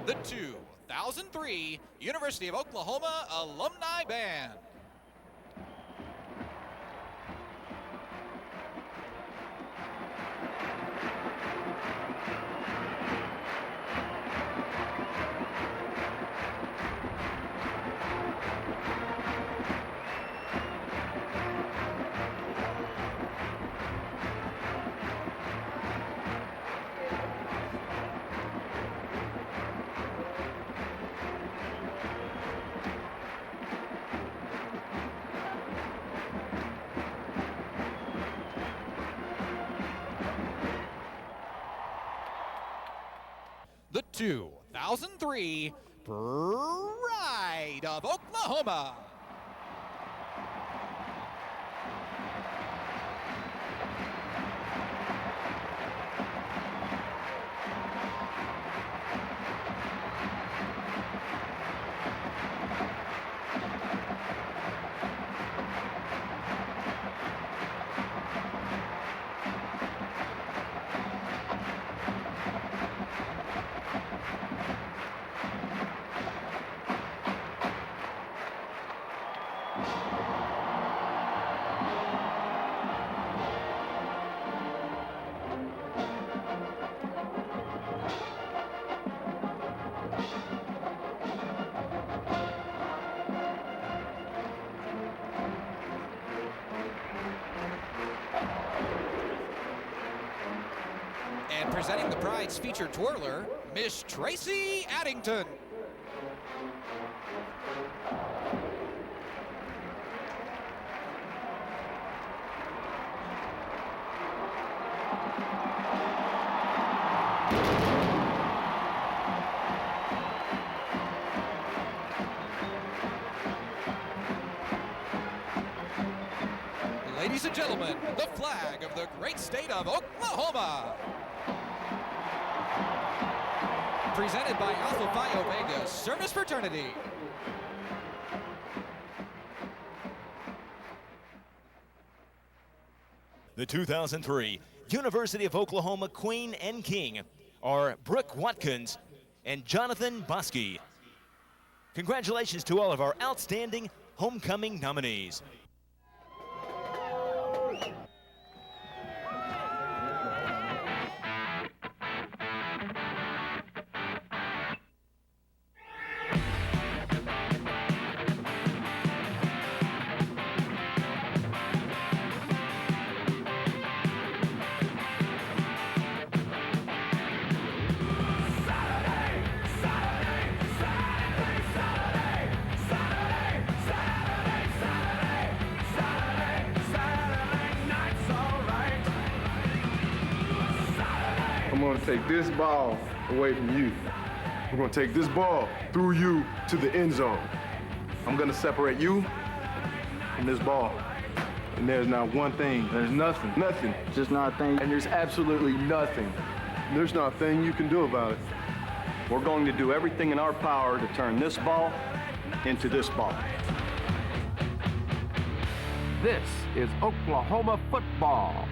The 2003 University of Oklahoma Alumni Band. The 2003 Pride of Oklahoma. And presenting the Pride's featured twirler, Miss Tracy Addington. Ladies and gentlemen, the flag of the great state of Oklahoma. Presented by Alpha Phi Omega Service Fraternity. The 2003 University of Oklahoma Queen and King are Brooke Watkins and Jonathan Bosky. Congratulations to all of our outstanding homecoming nominees. I'm going to take this ball away from you. We're going to take this ball through you to the end zone. I'm going to separate you from this ball. And there's not one thing. There's nothing. Nothing. Just not a thing. And there's absolutely nothing. There's not a thing you can do about it. We're going to do everything in our power to turn this ball into this ball. This is Oklahoma football.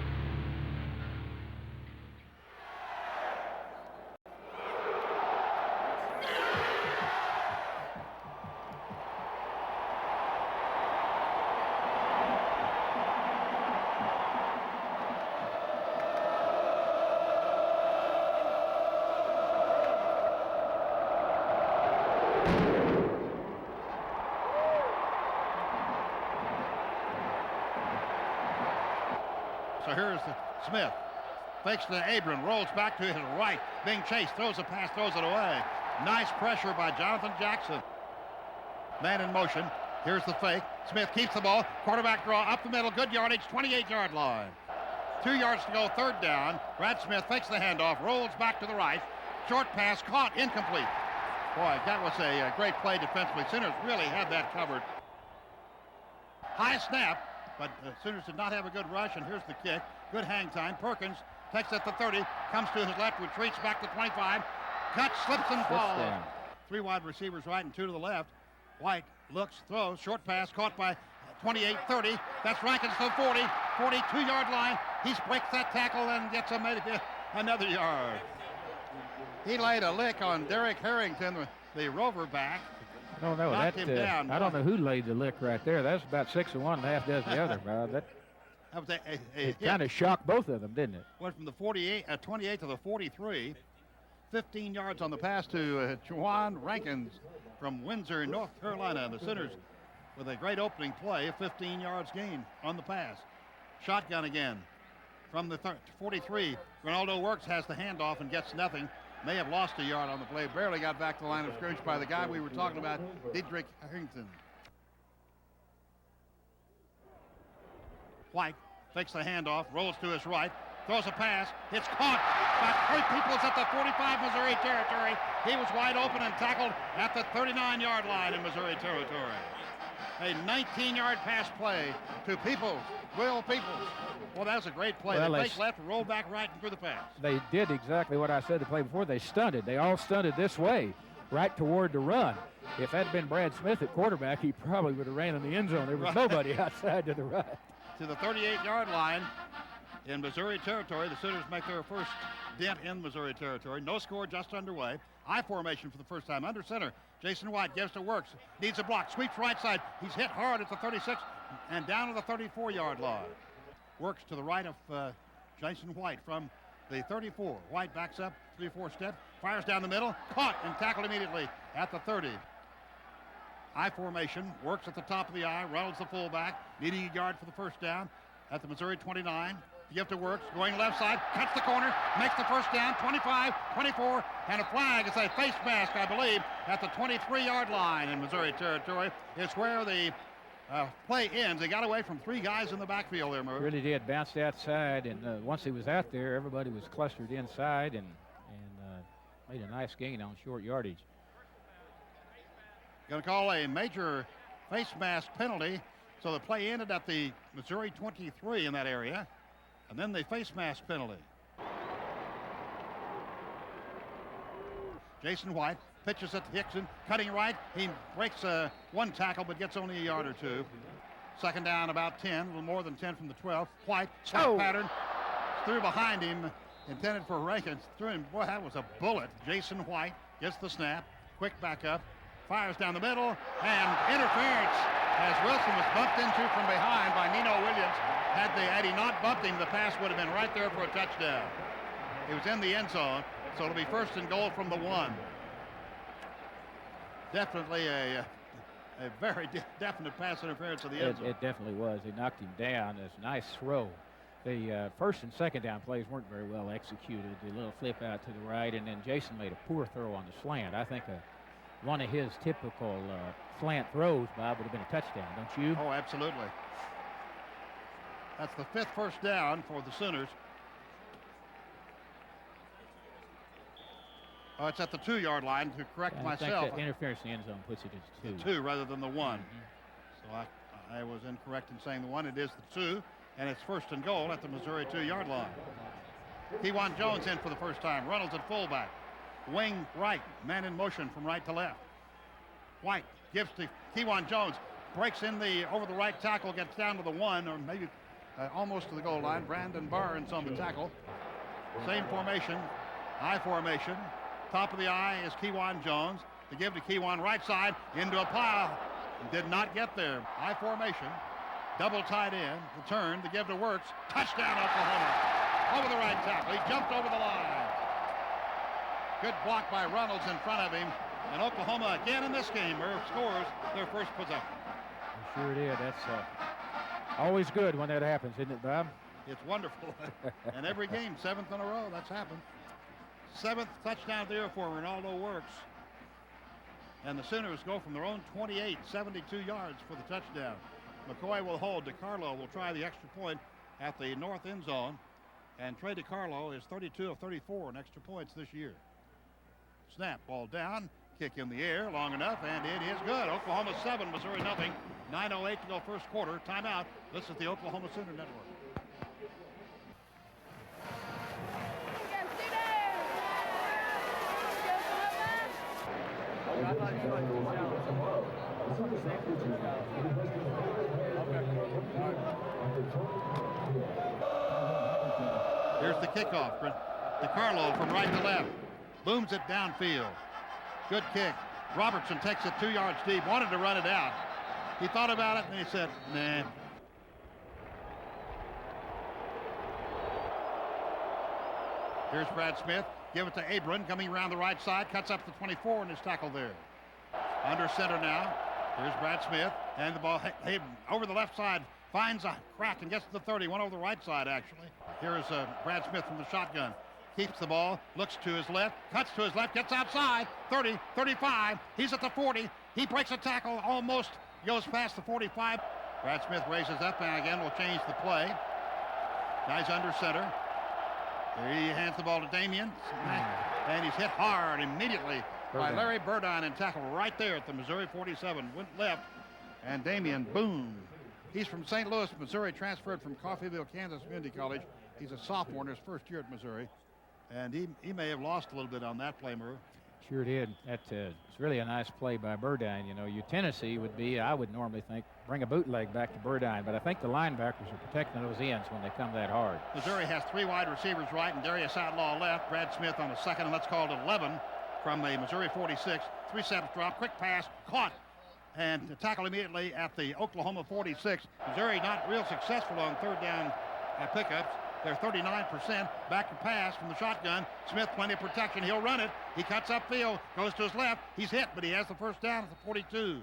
So here's Smith. Fakes to Abram, rolls back to his right. Being chased, throws a pass, throws it away. Nice pressure by Jonathan Jackson. Man in motion. Here's the fake. Smith keeps the ball. Quarterback draw up the middle. Good yardage, 28-yard line. 2 yards to go, third down. Brad Smith fakes the handoff, rolls back to the right. Short pass caught, incomplete. Boy, that was a great play defensively. Sooners really had that covered. High snap. But the Sooners did not have a good rush, and here's the kick. Good hang time. Perkins takes it to 30, comes to his left, retreats back to 25, cuts, slips, and falls. 3 wide receivers right and 2 to the left. White looks, throws, short pass, caught by 28, 30. That's Rankins to the 40, 42-yard line. He breaks that tackle and gets another yard. He laid a lick on Derek Harrington, the Rover back. I don't know. Knocked him down. I don't know who laid the lick right there. That's about 6 of one and half does the other, Bob. That was it kind of shocked both of them, didn't it? Went from the 28 to the 43. 15 yards on the pass to Juwan Rankins from Windsor, North Carolina. The Sooners with a great opening play, 15 yards gain on the pass. Shotgun again from the 43. Ronaldo Works has the handoff and gets nothing. May have lost a yard on the play. Barely got back to the line of scrimmage by the guy we were talking about, Diedrich Harrington. White takes the handoff, rolls to his right, throws a pass. It's caught by Kurt Peoples at the 45 Missouri territory. He was wide open and tackled at the 39-yard line in Missouri territory. A 19-yard pass play to Peoples, Will Peoples. Well, that was a great play. Well, they fake left, roll back right, and threw the pass. They did exactly what I said the play before. They stunted. They all stunted this way, right toward the run. If that had been Brad Smith at quarterback, he probably would have ran in the end zone. There was nobody outside to the right. To the 38-yard line in Missouri territory. The Sooners make their first dent in Missouri territory. No score, just underway. I formation for the first time. Under center, Jason White gives to Works. Needs a block. Sweeps right side. He's hit hard at the 36 and down to the 34-yard line. Works to the right of Jason White from the 34. White backs up 3-4 steps. Fires down the middle. Caught and tackled immediately at the 30. I formation. Works at the top of the I. Reynolds the fullback. Needing a yard for the first down at the Missouri 29. The gift to Works, going left side, cuts the corner, makes the first down, 25, 24, and a flag. It's a face mask, I believe, at the 23-yard line in Missouri territory. It's where the play ends. They got away from 3 guys in the backfield there, Merv. Really did. Bounced outside, and once he was out there, everybody was clustered inside and made a nice gain on short yardage. Going to call a major face mask penalty. So the play ended at the Missouri 23 in that area. And then the face mask penalty. Jason White pitches at Hickson, cutting right. He breaks one tackle, but gets only a yard or two. Second down, about 10, a little more than 10 from the 12. White, snap pattern, threw behind him, intended for Rankins. Threw him, boy, that was a bullet. Jason White gets the snap, quick backup, fires down the middle, and interference as Wilson was bumped into from behind by Nino Williams. Had he not bumped him, the pass would have been right there for a touchdown. He was in the end zone, so it'll be first and goal from the 1. Definitely a very definite pass interference of the end zone. It definitely was. They knocked him down. It's a nice throw. The first and second down plays weren't very well executed. The little flip out to the right, and then Jason made a poor throw on the slant. I think one of his typical slant throws, Bob, would have been a touchdown, don't you? Oh, absolutely. That's the 5th first down for the Sooners. Oh, it's at the 2-yard line, to correct myself. I think that interference in the end zone puts it as 2. The 2 rather than the 1. So I was incorrect in saying the 1. It is the 2, and it's first and goal at the Missouri 2-yard line. Kewan Jones in for the first time. Reynolds at fullback. Wing right, man in motion from right to left. White gives to Kewan Jones. Breaks in over the right tackle, gets down to the 1, or maybe almost to the goal line. Brandon Barnes on the tackle. Same formation, I formation. Top of the I is Kewan Jones. To give to Kewan right side, into a pile. Did not get there. I formation, double tight end. The turn, the give to Works. Touchdown, Oklahoma. Over the right tackle. He jumped over the line. Good block by Reynolds in front of him. And Oklahoma again in this game scores their first possession. Sure it is. That's always good when that happens, isn't it, Bob? It's wonderful. And every game, 7th in a row, that's happened. 7th touchdown there for Ronaldo Works. And the Sooners go from their own 28, 72 yards for the touchdown. McCoy will hold. DiCarlo will try the extra point at the north end zone. And Trey DiCarlo is 32 of 34 in extra points this year. Snap, ball down, kick in the air, long enough, and it is good. Oklahoma 7, Missouri nothing. 9:08 to go first quarter. Timeout. This is the Oklahoma Sooner Network. Here's the kickoff. DiCarlo from right to left. Booms it downfield. Good kick. Robertson takes it 2 yards deep. Wanted to run it out. He thought about it and he said, nah. Here's Brad Smith. Give it to Abram coming around the right side. Cuts up the 24 and is tackled there. Under center now. Here's Brad Smith. And the ball over the left side. Finds a crack and gets to the 30. One over the right side, actually. Here is Brad Smith from the shotgun. Keeps the ball. Looks to his left. Cuts to his left. Gets outside. 30, 35. He's at the 40. He breaks a tackle. Almost goes past the 45. Brad Smith raises up and again will change the play. Guy's under center. Here he hands the ball to Damian. And he's hit hard immediately by Larry Burdine and tackled right there at the Missouri 47. Went left. And Damian, boom. He's from St. Louis, Missouri, transferred from Coffeyville, Kansas Community College. He's a sophomore in his first year at Missouri. And he may have lost a little bit on that play, Merv. Sure did. It's really a nice play by Burdine. You know, your Tennessee would be, I would normally think, bring a bootleg back to Burdine, but I think the linebackers are protecting those ends when they come that hard. Missouri has 3 wide receivers right and Darius Outlaw left. Brad Smith on the second, and let's call it 11 from the Missouri 46. 3 steps drop, quick pass, caught, and tackle immediately at the Oklahoma 46. Missouri not real successful on third down pickups. They're 39%. Back to pass from the shotgun. Smith, plenty of protection. He'll run it. He cuts upfield, goes to his left. He's hit, but he has the first down at the 42.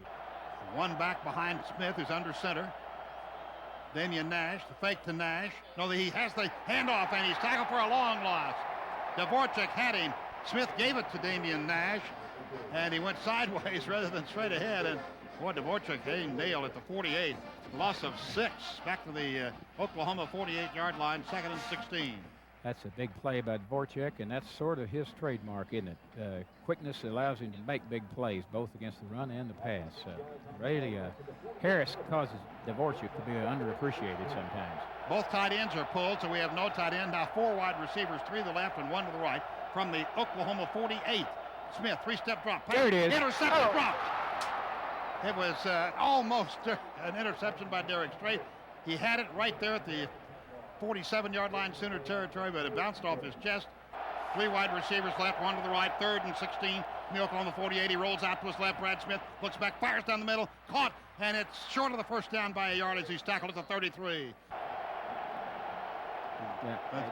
One back behind Smith, who's under center. Damian Nash, the fake to Nash. No, he has the handoff, and he's tackled for a long loss. Dvorak had him. Smith gave it to Damian Nash, and he went sideways rather than straight ahead. And boy, Dvorak getting nailed at the 48. Loss of 6 back to the Oklahoma 48-yard line, 2nd and 16. That's a big play by Dvorak, and that's sort of his trademark, isn't it? Quickness allows him to make big plays, both against the run and the pass. Really, Harris causes Dvorak to be underappreciated sometimes. Both tight ends are pulled, so we have no tight end. Now 4 wide receivers, 3 to the left and 1 to the right from the Oklahoma 48. Smith, 3-step drop. There it is. Interception drop. It was almost an interception by Derek Strait. He had it right there at the 47-yard line, Sooner territory, but it bounced off his chest. 3 wide receivers left, 1 to the right, 3rd and 16. The Oklahoma 48, he rolls out to his left. Brad Smith looks back, fires down the middle, caught, and it's short of the first down by a yard as he's tackled at the 33.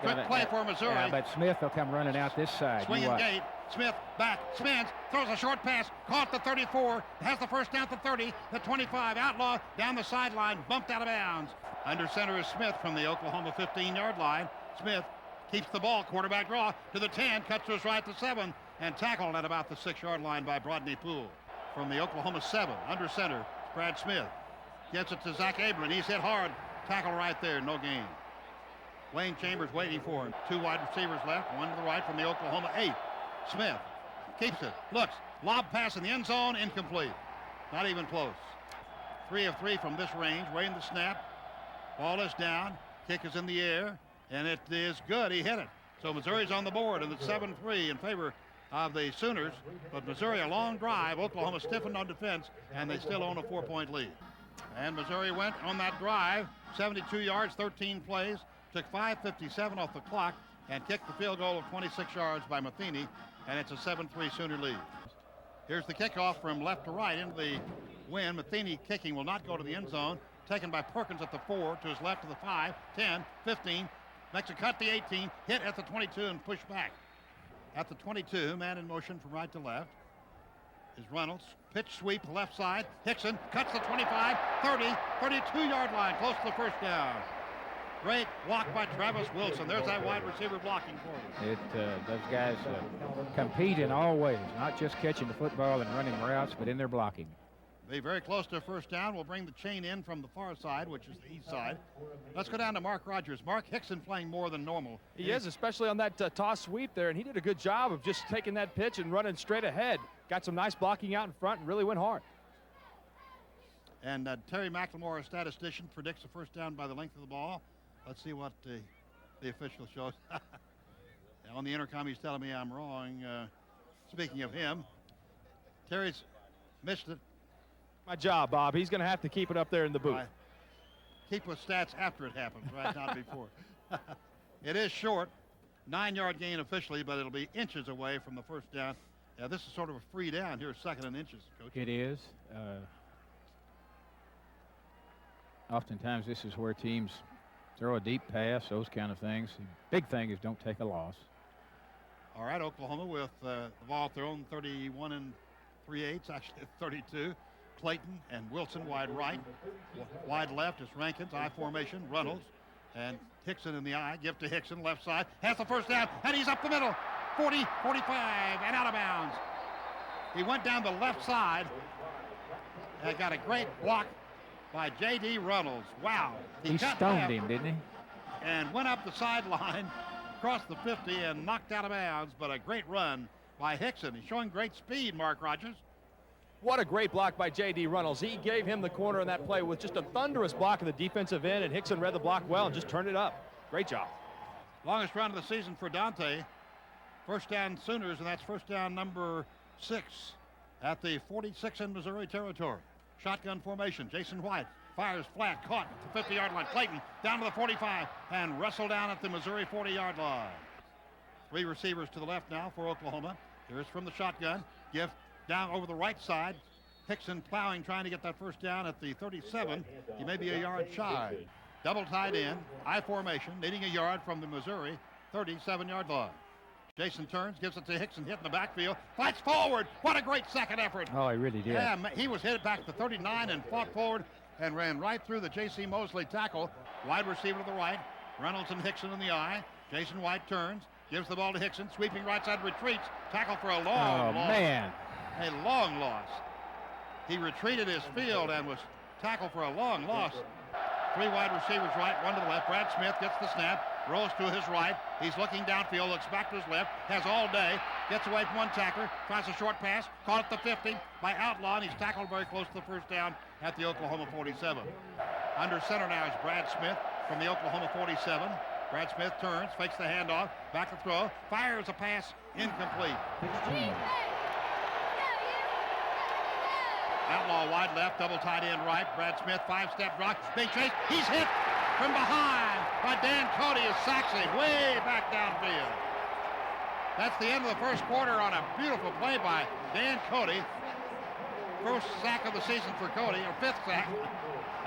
Quick play for Missouri. Yeah, but Smith will come running out this side. Swinging gate. Smith back, spins, throws a short pass, caught the 34, has the first down at the 30, the 25. Outlaw down the sideline, bumped out of bounds. Under center is Smith from the Oklahoma 15-yard line. Smith keeps the ball, quarterback draw to the 10, cuts to his right to 7, and tackled at about the 6-yard line by Brodney Poole. From the Oklahoma 7, under center, Brad Smith gets it to Zach Abram. He's hit hard, tackle right there, no gain. Wayne Chambers waiting for him. 2 wide receivers left, 1 to the right from the Oklahoma 8. Smith keeps it, looks, lob pass in the end zone, incomplete. Not even close. 3 of 3 from this range, waiting the snap. Ball is down, kick is in the air, and it is good. He hit it. So Missouri's on the board, and it's 7-3 in favor of the Sooners. But Missouri, a long drive. Oklahoma stiffened on defense, and they still own a 4-point lead. And Missouri went on that drive, 72 yards, 13 plays, took 5:57 off the clock, and kicked the field goal of 26 yards by Matheny, and it's a 7-3 Sooner lead. Here's the kickoff from left to right into the wind. Matheny kicking will not go to the end zone. Taken by Perkins at the 4, to his left to the 5, 10, 15. Makes a cut the 18, hit at the 22 and pushed back. At the 22, man in motion from right to left is Reynolds. Pitch sweep left side. Hickson cuts the 25, 30, 32-yard line, close to the first down. Great block by Travis Wilson. There's that wide receiver blocking for him. Those guys compete in all ways, not just catching the football and running routes, but in their blocking. They very close to a first down. We'll bring the chain in from the far side, which is the east side. Let's go down to Mark Rogers. Mark, Hickson playing more than normal. He is, especially on that toss sweep there, and he did a good job of just taking that pitch and running straight ahead. Got some nice blocking out in front and really went hard. And Terry McLemore, a statistician, predicts the first down by the length of the ball. Let's see what the official shows. On the intercom, he's telling me I'm wrong. Speaking of him, Terry's missed it. My job, Bob. He's going to have to keep it up there in the booth. Right. Keep with stats after it happens, right? Not before. It is short. 9-yard gain officially, but it'll be inches away from the first down. This is sort of a free down here, 2nd and inches, Coach. It is. Oftentimes this is where teams throw a deep pass, those kind of things. The big thing is don't take a loss. All right, Oklahoma with the ball thrown 31 3/8, actually 32. Clayton and Wilson wide right. Wide left is Rankins, I formation, Reynolds, and Hickson in the I. Give to Hickson, left side. Has the first down, and he's up the middle. 40, 45, and out of bounds. He went down the left side and got a great block by J.D. Reynolds. Wow. He stoned him, didn't he? And went up the sideline, crossed the 50, and knocked out of bounds, but a great run by Hickson. He's showing great speed, Mark Rogers. What a great block by J.D. Reynolds. He gave him the corner in that play with just a thunderous block of the defensive end, and Hickson read the block well and just turned it up. Great job. Longest run of the season for Dante. First down Sooners, and that's first down number 6 at the 46 in Missouri territory. Shotgun formation. Jason White fires flat, caught at the 50-yard line. Clayton down to the 45 and wrestled down at the Missouri 40-yard line. 3 receivers to the left now for Oklahoma. Here's from the shotgun. Give down over the right side. Hickson plowing, trying to get that first down at the 37. He may be a yard shy. Double tight end, I formation, needing a yard from the Missouri 37-yard line. Jason turns, gives it to Hickson, hit in the backfield, fights forward. What a great second effort. Oh, he really did. Yeah, he was hit back to 39 and fought forward and ran right through the J.C. Mosley tackle. Wide receiver to the right, Reynolds and Hickson in the eye. Jason White turns, gives the ball to Hickson, sweeping right side, retreats, tackle for a long loss. Man. A long loss. He retreated his field and was tackled for a long loss. 3 wide receivers right, 1 to the left. Brad Smith gets the snap, rolls to his right. He's looking downfield, looks back to his left, has all day, gets away from one tackler, tries a short pass, caught at the 50 by Outlaw, and he's tackled very close to the first down at the Oklahoma 47. Under center now is Brad Smith from the Oklahoma 47. Brad Smith turns, fakes the handoff, back to throw, fires a pass, incomplete. Outlaw wide left, double tight end right. Brad Smith, 5-step drop, big chase. He's hit from behind by Dan Cody as sacks him way back downfield. That's the end of the first quarter on a beautiful play by Dan Cody. First sack of the season for Cody, or 5th sack.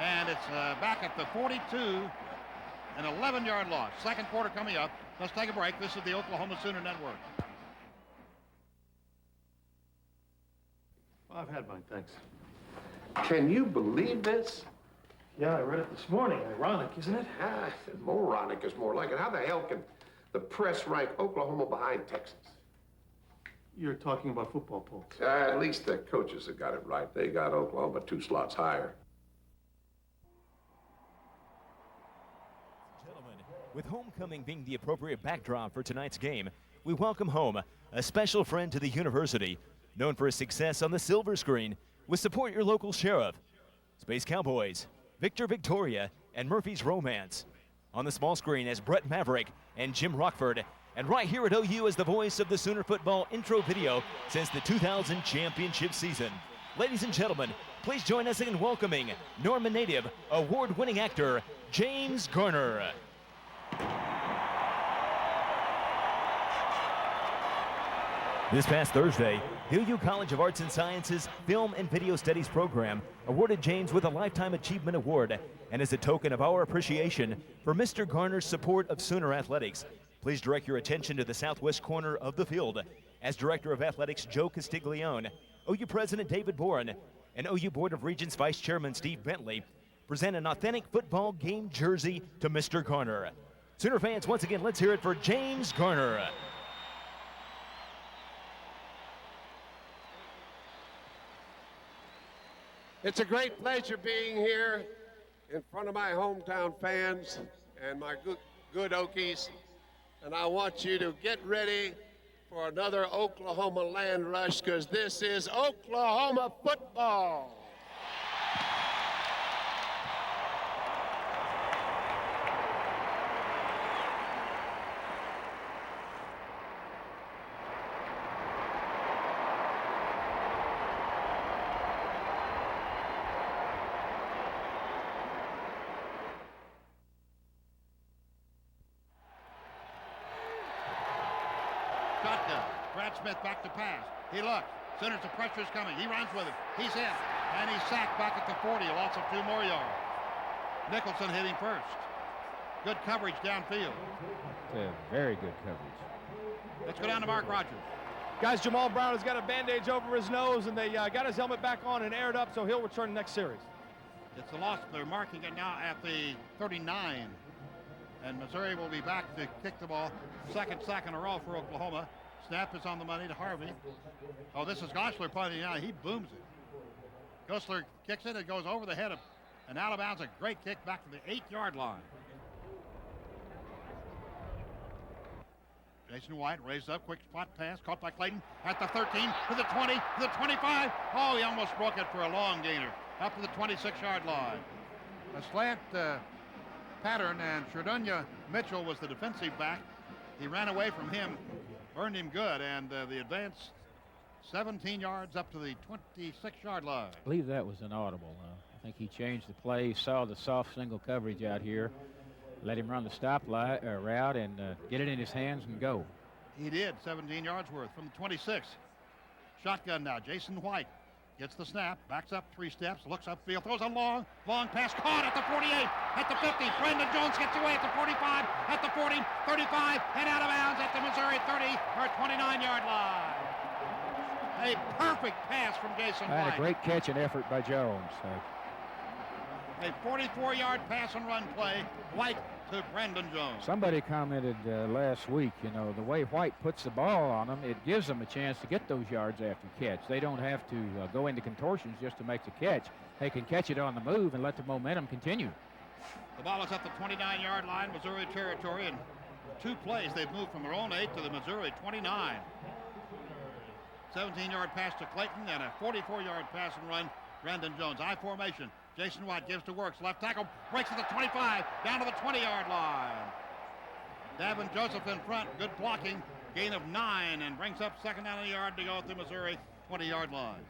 And it's back at the 42, an 11-yard loss. Second quarter coming up. Let's take a break. This is the Oklahoma Sooner Network. Well, I've had mine, thanks. Can you believe this? Yeah, I read it this morning. Ironic, isn't it? Ah, moronic is more like it. How the hell can the press rank Oklahoma behind Texas? You're talking about football polls. At least the coaches have got it right. They got Oklahoma 2 slots higher. Gentlemen, with homecoming being the appropriate backdrop for tonight's game, we welcome home a special friend to the university, known for his success on the silver screen with Support Your Local Sheriff, Space Cowboys, Victor Victoria, and Murphy's Romance. On the small screen as Brett Maverick and Jim Rockford, and right here at OU as the voice of the Sooner football intro video since the 2000 championship season. Ladies and gentlemen, please join us in welcoming Norman native, award-winning actor, James Garner. This past Thursday, the OU College of Arts and Sciences Film and Video Studies program awarded James with a Lifetime Achievement Award, and as a token of our appreciation for Mr. Garner's support of Sooner Athletics, please direct your attention to the southwest corner of the field as Director of Athletics Joe Castiglione, OU President David Boren, and OU Board of Regents Vice Chairman Steve Bentley present an authentic football game jersey to Mr. Garner. Sooner fans, once again, let's hear it for James Garner. It's a great pleasure being here in front of my hometown fans and my good Okies. And I want you to get ready for another Oklahoma land rush, because this is Oklahoma football. Red Smith back to pass. He looks. Sooners, the pressure's coming. He runs with it. He's in. And he's sacked back at the 40. A loss of 2 more yards. Nicholson hitting first. Good coverage downfield. Very good coverage. Let's go down to Mark Rogers. Guys, Jamal Brown has got a bandage over his nose, and they got his helmet back on and aired up, so he'll return next series. It's a loss. They're marking it now at the 39. And Missouri will be back to kick the ball. Second sack in a row for Oklahoma. Snap is on the money to Harvey. Oh, this is Gosler punting now. He booms it. Gosler kicks it. It goes over the head of and out of bounds. A great kick back to the 8-yard line. Jason White raised up, quick spot pass, caught by Clayton at the 13, to the 20, to the 25. Oh, he almost broke it for a long gainer, up to the 26-yard line. A slant pattern, and Shadunya Mitchell was the defensive back. He ran away from him, earned him good, and the advance 17 yards up to the 26-yard line. I believe that was an audible. I think he changed the play, saw the soft single coverage out here, let him run the stop route and get it in his hands and go. He did, 17 yards worth from the 26. Shotgun now, Jason White gets the snap, backs up 3 steps, looks upfield, throws a long pass, caught at the 48, at the 50. Brendan Jones gets away at the 45, at the 40, 35, and out of bounds at the Missouri 30 or 29-yard line. A perfect pass from Jason White. A great catch and effort by Jones. A 44-yard pass and run play, White to Brendan Jones. Somebody commented last week, you know, the way White puts the ball on them, it gives them a chance to get those yards after catch. They don't have to go into contortions just to make the catch. They can catch it on the move and let the momentum continue. The ball is at the 29-yard line, Missouri territory. In 2 plays, they've moved from their own 8 to the Missouri 29. 17-yard pass to Clayton and a 44-yard pass and run, Brendan Jones. I formation. Jason White gives to Works. Left tackle breaks at the 25, down to the 20-yard line. Davin Joseph in front. Good blocking. Gain of 9 and brings up second down a yard to go at the Missouri 20-yard line.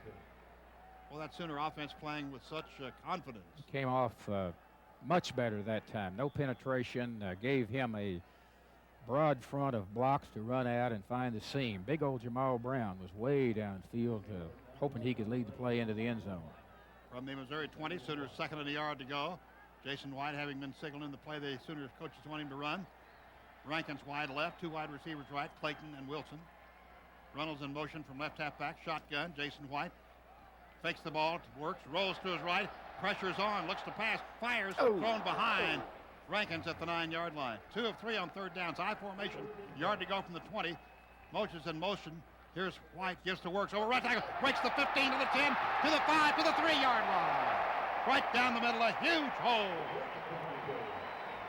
Well, that Sooner offense playing with such confidence. Came off much better that time. No penetration. Gave him a broad front of blocks to run out and find the seam. Big old Jamal Brown was way downfield, hoping he could lead the play into the end zone. From the Missouri 20, Sooners second and a yard to go. Jason White having been signaling the play the Sooners coaches want him to run. Rankins wide left, 2 wide receivers right, Clayton and Wilson. Reynolds in motion from left halfback, shotgun. Jason White fakes the ball, Works, rolls to his right, pressure's on, looks to pass, fires, thrown behind. Rankins at the 9-yard line. 2 of 3 on third downs, I formation, yard to go from the 20. Motion's in motion. Here's White, gives to Works, over right tackle, breaks the 15 to the 10, to the 5, to the 3-yard line. Right down the middle, a huge hole.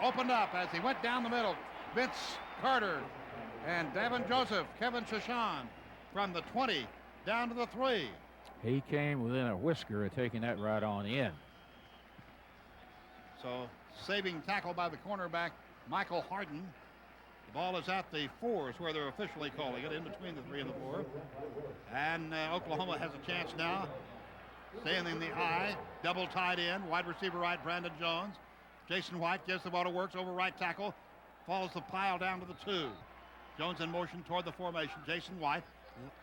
Opened up as he went down the middle. Vince Carter and Davin Joseph, Kevin Shashan from the 20 down to the 3. He came within a whisker of taking that right on in. So saving tackle by the cornerback, Michael Harden. The ball is at the 4 is where they're officially calling it, in between the 3 and the 4. And Oklahoma has a chance now. Staying in the eye, double tied in, wide receiver right, Brandon Jones. Jason White gives the ball to Works, over right tackle, follows the pile down to the 2. Jones in motion toward the formation. Jason White,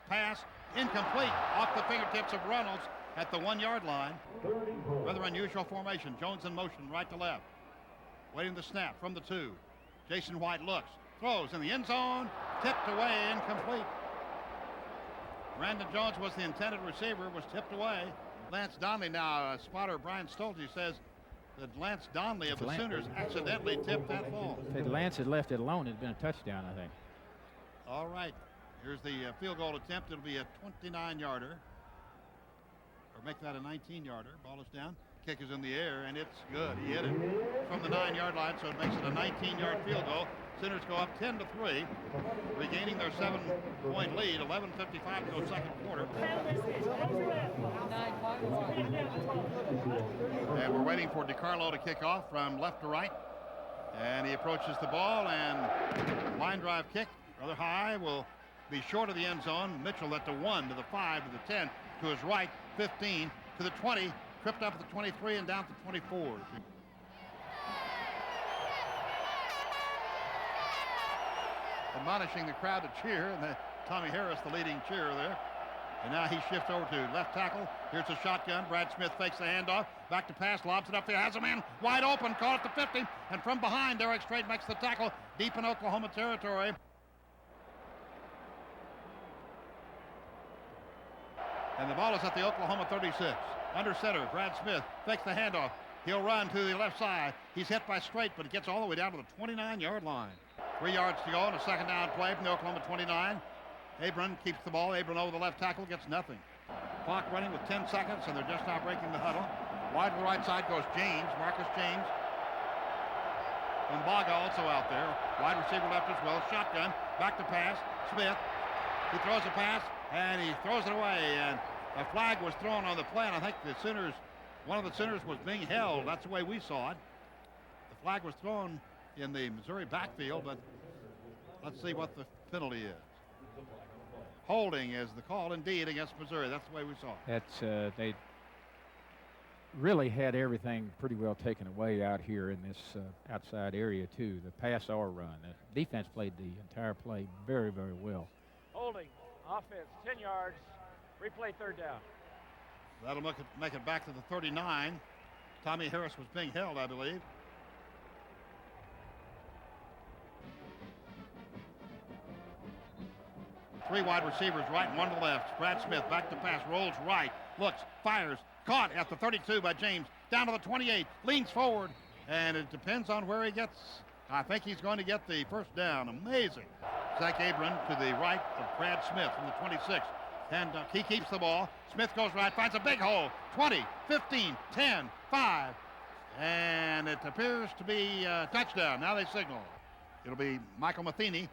pass, incomplete, off the fingertips of Reynolds at the 1-yard line. Rather unusual formation. Jones in motion, right to left. Waiting the snap from the 2. Jason White looks, throws in the end zone, tipped away, incomplete. Brandon Jones was the intended receiver, was tipped away. Lance Donnelly now, spotter Brian Stolte says that Lance Donnelly of the Sooners accidentally tipped that ball. If Lance had left it alone, it'd been a touchdown, I think. All right, here's the field goal attempt. It'll be a 29-yarder, or make that a 19-yarder. Ball is down, kick is in the air, and it's good. He hit it from the 9-yard line, so it makes it a 19-yard field goal. Sooners go up 10-3, regaining their 7-point lead. 11:55 to go second quarter. And we're waiting for DiCarlo to kick off from left to right. And he approaches the ball, and line drive kick, rather high, will be short of the end zone. Mitchell at the 1, to the 5, to the 10, to his right, 15, to the 20, tripped up at the 23 and down to 24. Admonishing the crowd to cheer, and the Tommy Harris, the leading cheerer there. And now he shifts over to left tackle. Here's a shotgun. Brad Smith fakes the handoff. Back to pass, lobs it up there. Has a man wide open, caught at the 50. And from behind, Derek Strait makes the tackle deep in Oklahoma territory. And the ball is at the Oklahoma 36. Under center, Brad Smith fakes the handoff. He'll run to the left side. He's hit by Strait, but he gets all the way down to the 29-yard line. 3 yards to go on a second down play from the Oklahoma 29. Abram keeps the ball. Abram over the left tackle, gets nothing. Clock running with 10 seconds, and they're just now breaking the huddle. Wide to the right side goes James, Marcus James. Mbaga also out there. Wide receiver left as well. Shotgun, back to pass. Smith, he throws a pass, and he throws it away. And a flag was thrown on the play, and I think the Sooners, one of the Sooners was being held. That's the way we saw it. The flag was thrown in the Missouri backfield, but let's see what the penalty is. Holding is the call indeed against Missouri. That's the way we saw it. That's they really had everything pretty well taken away out here in this outside area too. The pass or run. The defense played the entire play very, very well. Holding, offense, 10 yards, replay third down. That'll make it back to the 39. Tommy Harris was being held, I believe. Three wide receivers right and one to the left. Brad Smith back to pass, rolls right, looks, fires, caught at the 32 by James, down to the 28, leans forward, and it depends on where he gets. I think he's going to get the first down. Amazing. Zach Abram to the right of Brad Smith from the 26. And he keeps the ball. Smith goes right, finds a big hole. 20, 15, 10, 5. And it appears to be a touchdown. Now they signal. It'll be Michael Matheny.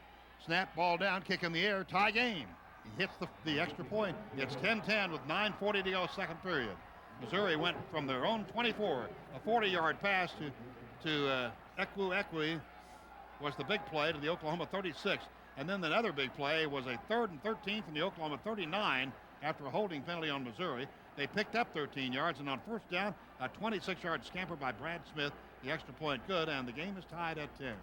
Snap, ball down, kick in the air, tie game. He hits the extra point. It's 10-10 with 9:40 to go, second period. Missouri went from their own 24, a 40-yard pass to Equi was the big play to the Oklahoma 36. And then another big play was a 3rd and 13 from the Oklahoma 39 after a holding penalty on Missouri. They picked up 13 yards, and on first down, a 26-yard scamper by Brad Smith, the extra point good, and the game is tied at 10.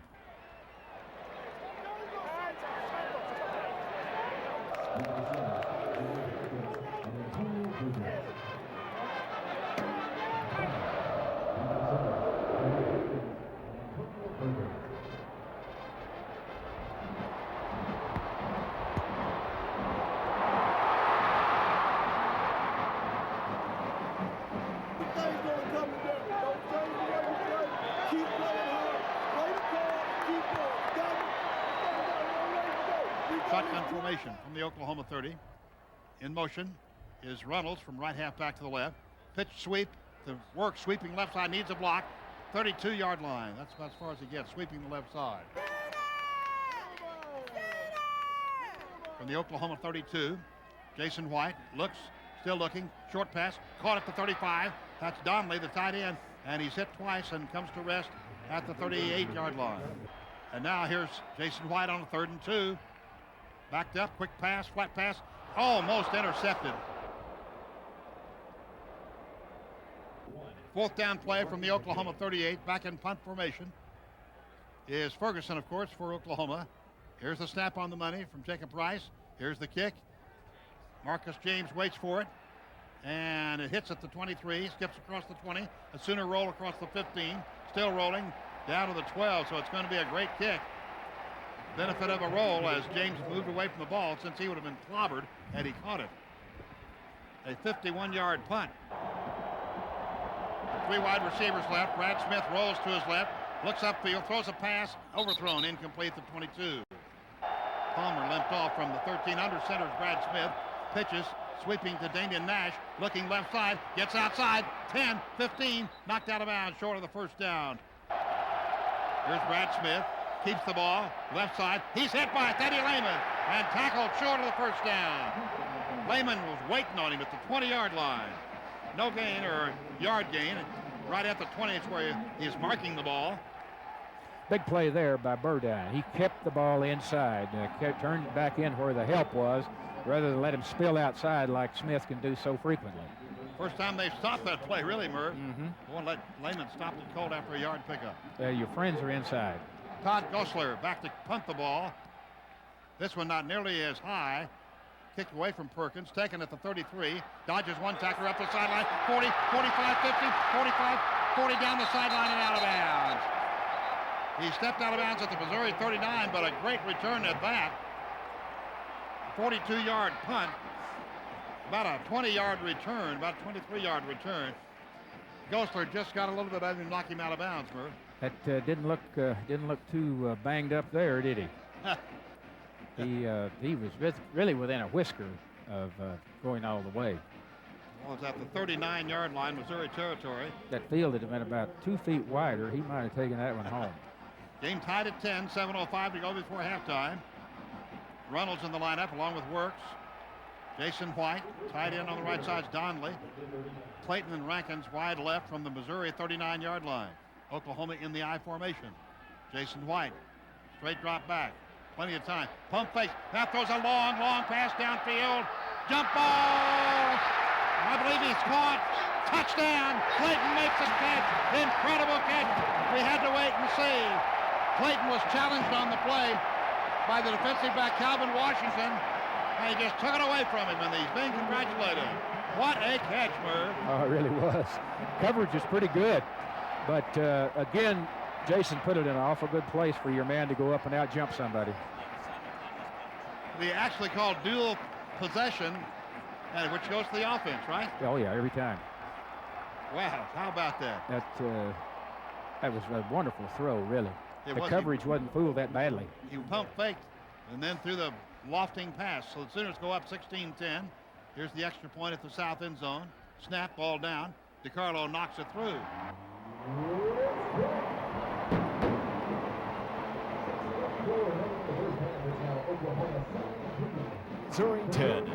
Shotgun formation from the Oklahoma 30. In motion is Reynolds from right half back to the left. Pitch sweep, the work sweeping left side, needs a block. 32-yard line. That's about as far as he gets, sweeping the left side. From the Oklahoma 32, Jason White looks, still looking, short pass, caught at the 35. That's Donnelly, the tight end, and he's hit twice and comes to rest at the 38-yard line. And now here's Jason White on the 3rd and 2. Backed up, quick pass, flat pass, almost intercepted. 4th down play from the Oklahoma 38, back in punt formation is Ferguson, of course, for Oklahoma. Here's the snap on the money from Jacob Rice. Here's the kick. Marcus James waits for it, and it hits at the 23, skips across the 20, a Sooner roll across the 15, still rolling down to the 12, so it's going to be a great kick. Benefit of a roll as James moved away from the ball since he would have been clobbered had he caught it. A 51-yard punt. 3 wide receivers left. Brad Smith rolls to his left, looks upfield, throws a pass, overthrown, incomplete at 22. Palmer limped off from the 13 under center. Brad Smith pitches, sweeping to Damian Nash, looking left side, gets outside, 10, 15, knocked out of bounds, short of the first down. Here's Brad Smith. Keeps the ball, left side. He's hit by Teddy Lehman and tackled short of the first down. Lehman was waiting on him at the 20-yard line. No gain or yard gain. Right at the 20 is where he's marking the ball. Big play there by Burdine. He kept the ball inside, turned it back in where the help was, rather than let him spill outside like Smith can do so frequently. First time they've stopped that play, really, Merv. Won't let Lehman stop it cold after a yard pickup. Your friends are inside. Todd Gosler back to punt the ball. This one not nearly as high. Kicked away from Perkins, taken at the 33. Dodges one tackler up the sideline. 40, 45, 50, 45, 40 down the sideline and out of bounds. He stepped out of bounds at the Missouri 39, but a great return at that. 42-yard punt. About a 20-yard return, about a 23-yard return. Gosler just got a little bit of him, knock him out of bounds, Merv. That didn't look too banged up there, did he? He was really within a whisker of going all the way. Well, it's at the 39-yard line, Missouri territory. That field had been about 2 feet wider. He might have taken that one home. Game tied at 10, 7:05 to go before halftime. Reynolds in the lineup along with Works. Jason White, tied in on the right side, Donnelly. Clayton and Rankins wide left from the Missouri 39-yard line. Oklahoma in the I formation. Jason White, straight drop back. Plenty of time. Pump fake. Now throws a long pass downfield. Jump ball. I believe he's caught. Touchdown. Clayton makes a catch. Incredible catch. We had to wait and see. Clayton was challenged on the play by the defensive back Calvin Washington. And he just took it away from him, and he's being congratulated. What a catch, Merv. Oh, it really was. Coverage is pretty good. But, again, Jason put it in an awful good place for your man to go up and out-jump somebody. They actually called dual possession, which goes to the offense, right? Oh, yeah, every time. Wow, how about that? That was a wonderful throw, really. The coverage wasn't fooled that badly. He pump faked and then threw the lofting pass. So the Sooners go up 16-10. Here's the extra point at the south end zone. Snap, ball down. DiCarlo knocks it through. Missouri 10.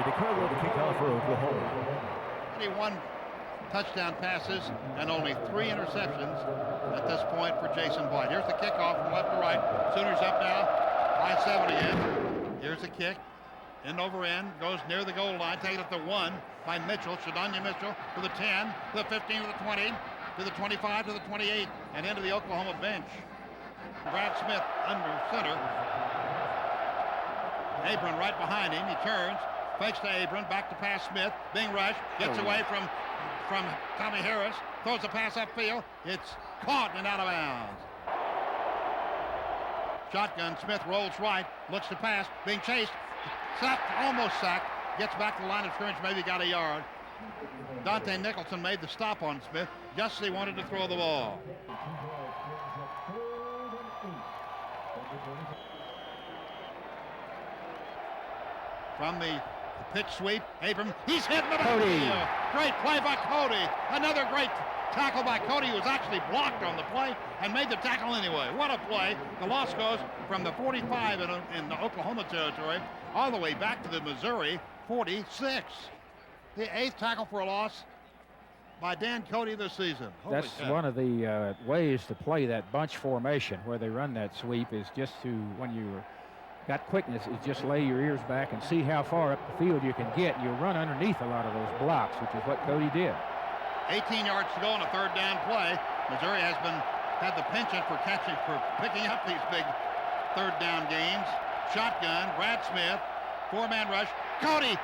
DiCarlo to kick off for Oklahoma. 21 touchdown passes and only 3 interceptions at this point for Jason White. Here's the kickoff from left to right. Sooners up now. Line 70 in. Here's the kick. End over end. Goes near the goal line. Taken at the 1 by Mitchell. Shadanya Mitchell to the 10, to the 15, to the 20, to the 25, to the 28, and into the Oklahoma bench. Brad Smith under center. Abram right behind him. He turns. Fakes to Abram, back to pass Smith, being rushed, gets away from Tommy Harris, throws the pass upfield. It's caught and out of bounds. Shotgun, Smith rolls right, looks to pass, being chased, sacked, almost sacked, gets back to the line of scrimmage, maybe got a yard. Dante Nicholson made the stop on Smith, just as he wanted to throw the ball. From the pitch sweep, Abram, he's hitting the backfield. Great play by Cody. Another great tackle by Cody, who was actually blocked on the play and made the tackle anyway. What a play. The loss goes from the 45 in the Oklahoma territory all the way back to the Missouri 46. The 8th tackle for a loss by Dan Cody this season. Holy That's cow. one of the ways to play that bunch formation where they run that sweep is just to, when you got quickness, is just lay your ears back and see how far up the field you can get. You run underneath a lot of those blocks, which is what Cody did. 18 yards to go on a 3rd down play. Missouri had the penchant for picking up these big 3rd down games. Shotgun, Brad Smith, 4-man rush. Cody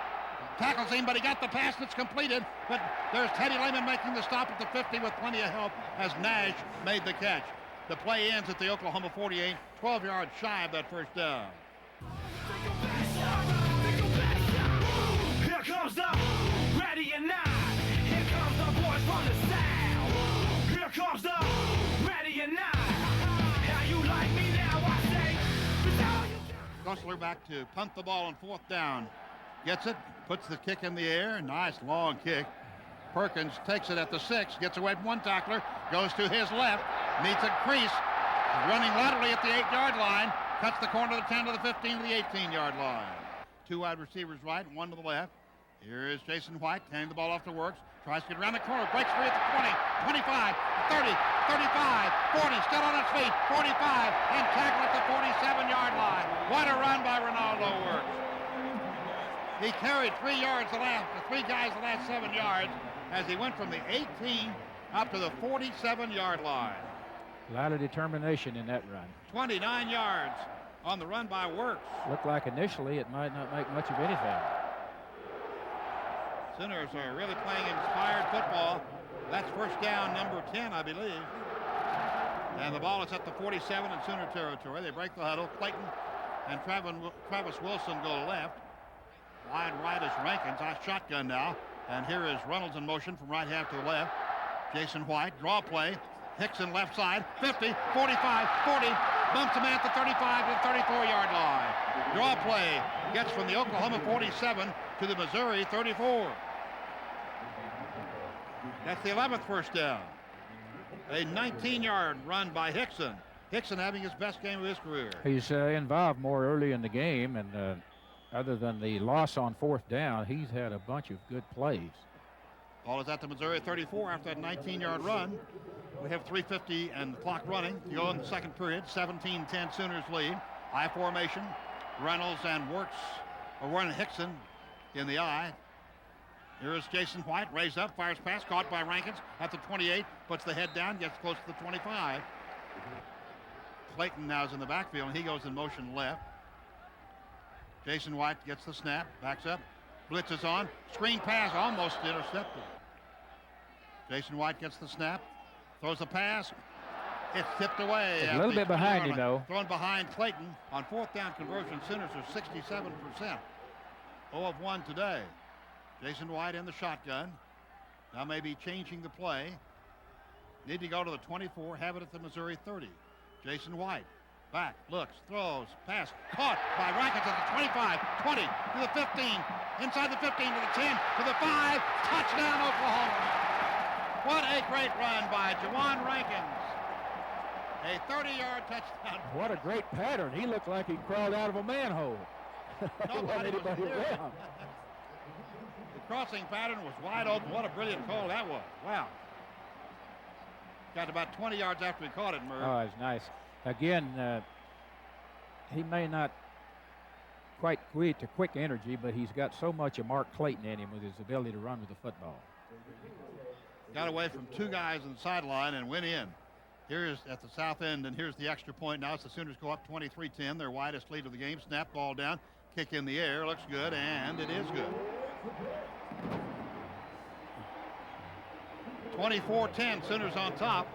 tackles him, but he got the pass that's completed. But there's Teddy Lehman making the stop at the 50 with plenty of help as Nash made the catch. The play ends at the Oklahoma 48, 12 yards shy of that 1st down. Here comes the ready and not. Here comes the boys from the south. Here comes the ready and not. How you like Kostler back to punt the ball on 4th down. Gets it, puts the kick in the air. Nice long kick. Perkins takes it at the 6, gets away from one tackler, goes to his left, meets a crease, running laterally at the 8-yard line, cuts the corner to the 10 to the 15 to the 18-yard line. 2 wide receivers right, 1 to the left. Here is Jason White, handing the ball off to Works, tries to get around the corner, breaks free at the 20, 25, 30, 35, 40, still on its feet, 45, and tackled at the 47-yard line. What a run by Ronaldo Works. He carried 3 guys the last 7 yards as he went from the 18 up to the 47-yard line. A lot of determination in that run. 29 yards on the run by Works. Looked like initially it might not make much of anything. Sooners are really playing inspired football. That's first down number 10, I believe. And the ball is at the 47 in Sooner territory. They break the huddle. Clayton and Travis Wilson go left. Wide right is Rankins. I shotgun now. And here is Reynolds in motion from right half to the left. Jason White, draw play. Hickson left side, 50, 45, 40. Bumps the man at the 35 to the 34-yard line. Draw play gets from the Oklahoma 47 to the Missouri 34. That's the 11th first down. A 19-yard run by Hickson. Hickson having his best game of his career. He's involved more early in the game, and other than the loss on 4th down, he's had a bunch of good plays. Ball is at the Missouri 34 after that 19-yard run. We have 3:50 and the clock running to go in the second period. 17-10 Sooners lead. I formation. Reynolds and Works, or Warren Hickson in the I. Here is Jason White, raised up, fires pass, caught by Rankins at the 28, puts the head down, gets close to the 25. Clayton now is in the backfield, and he goes in motion left. Jason White gets the snap, backs up, blitzes on, screen pass, almost intercepted. Jason White gets the snap, throws the pass. It's tipped away. A little bit behind him, though. Thrown behind Clayton. On 4th down conversion, Sooners are 67%. 0 of 1 today. Jason White in the shotgun. Now maybe changing the play. Need to go to the 24, have it at the Missouri 30. Jason White, back, looks, throws, pass, caught by Rankins at the 25, 20, to the 15, inside the 15, to the 10, to the 5, touchdown Oklahoma. What a great run by Jawan Rankins. A 30-yard touchdown. What a great pattern. He looked like he crawled out of a manhole. Nobody was around. The crossing pattern was wide open. What a brilliant call that was. Wow. Got about 20 yards after he caught it, Merv. Oh, it's nice. Again, he may not quite create a quick energy, but he's got so much of Mark Clayton in him with his ability to run with the football. Got away from 2 guys on the sideline and went in. Here's at the south end, and here's the extra point. Now it's the Sooners go up 23-10, their widest lead of the game. Snap ball down, kick in the air, looks good, and it is good. 24-10, Sooners on top.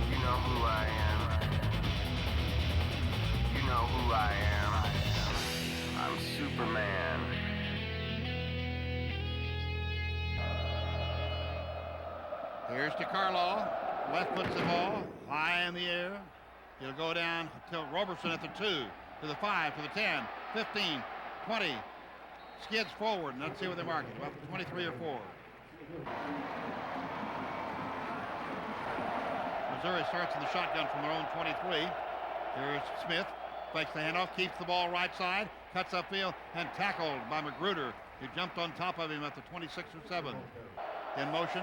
You know who I am. You know who I am. I'm Superman. Here's to Carlaw. Left puts the ball high in the air. He'll go down to Roberson at the 2, to the 5, to the 10, 15, 20. Skids forward, and let's see what they mark it. About 23 or 4. Missouri starts in the shotgun from their own 23. Here's Smith. Fakes the handoff, keeps the ball right side, cuts upfield, and tackled by Magruder, who jumped on top of him at the 26 or 7. In motion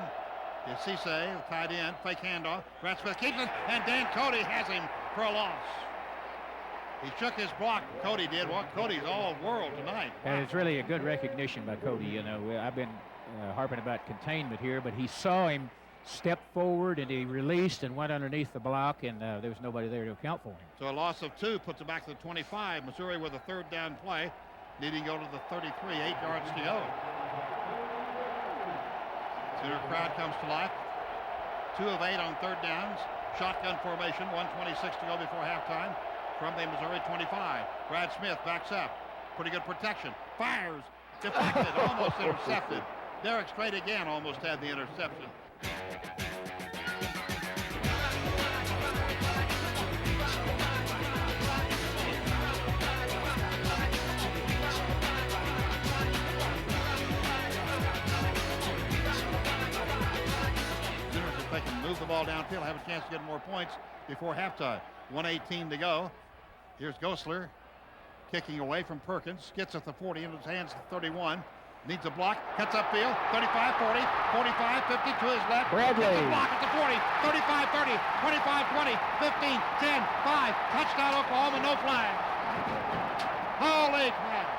is Cisse, the tight end, fake handoff. Brad Smith keeps it, and Dan Cody has him for a loss. He shook his block, Cody did. Well, Cody's all world tonight. Wow. And it's really a good recognition by Cody. You know, I've been harping about containment here, but he saw him step forward, and he released and went underneath the block, and there was nobody there to account for him. So a loss of 2 puts it back to the 25. Missouri with a 3rd down play, needing to go to the 33, 8 yards to go. Sooner crowd comes to life. 2 of 8 on 3rd downs. Shotgun formation, 1:26 to go before halftime from the Missouri 25. Brad Smith backs up. Pretty good protection. Fires. Deflected. Almost intercepted. Derek Strait again almost had the interception. if they can move the ball downfield, have a chance to get more points before halftime. 1:18 to go. Here's Gosler kicking away from Perkins. Gets at the 40 into his hands at 31. Needs a block. Cuts upfield. 35, 40, 45, 50 to his left. Bradley. Gets a block at the 40, 35, 30, 25, 20, 15, 10, 5. Touchdown Oklahoma, no flag. Holy crap.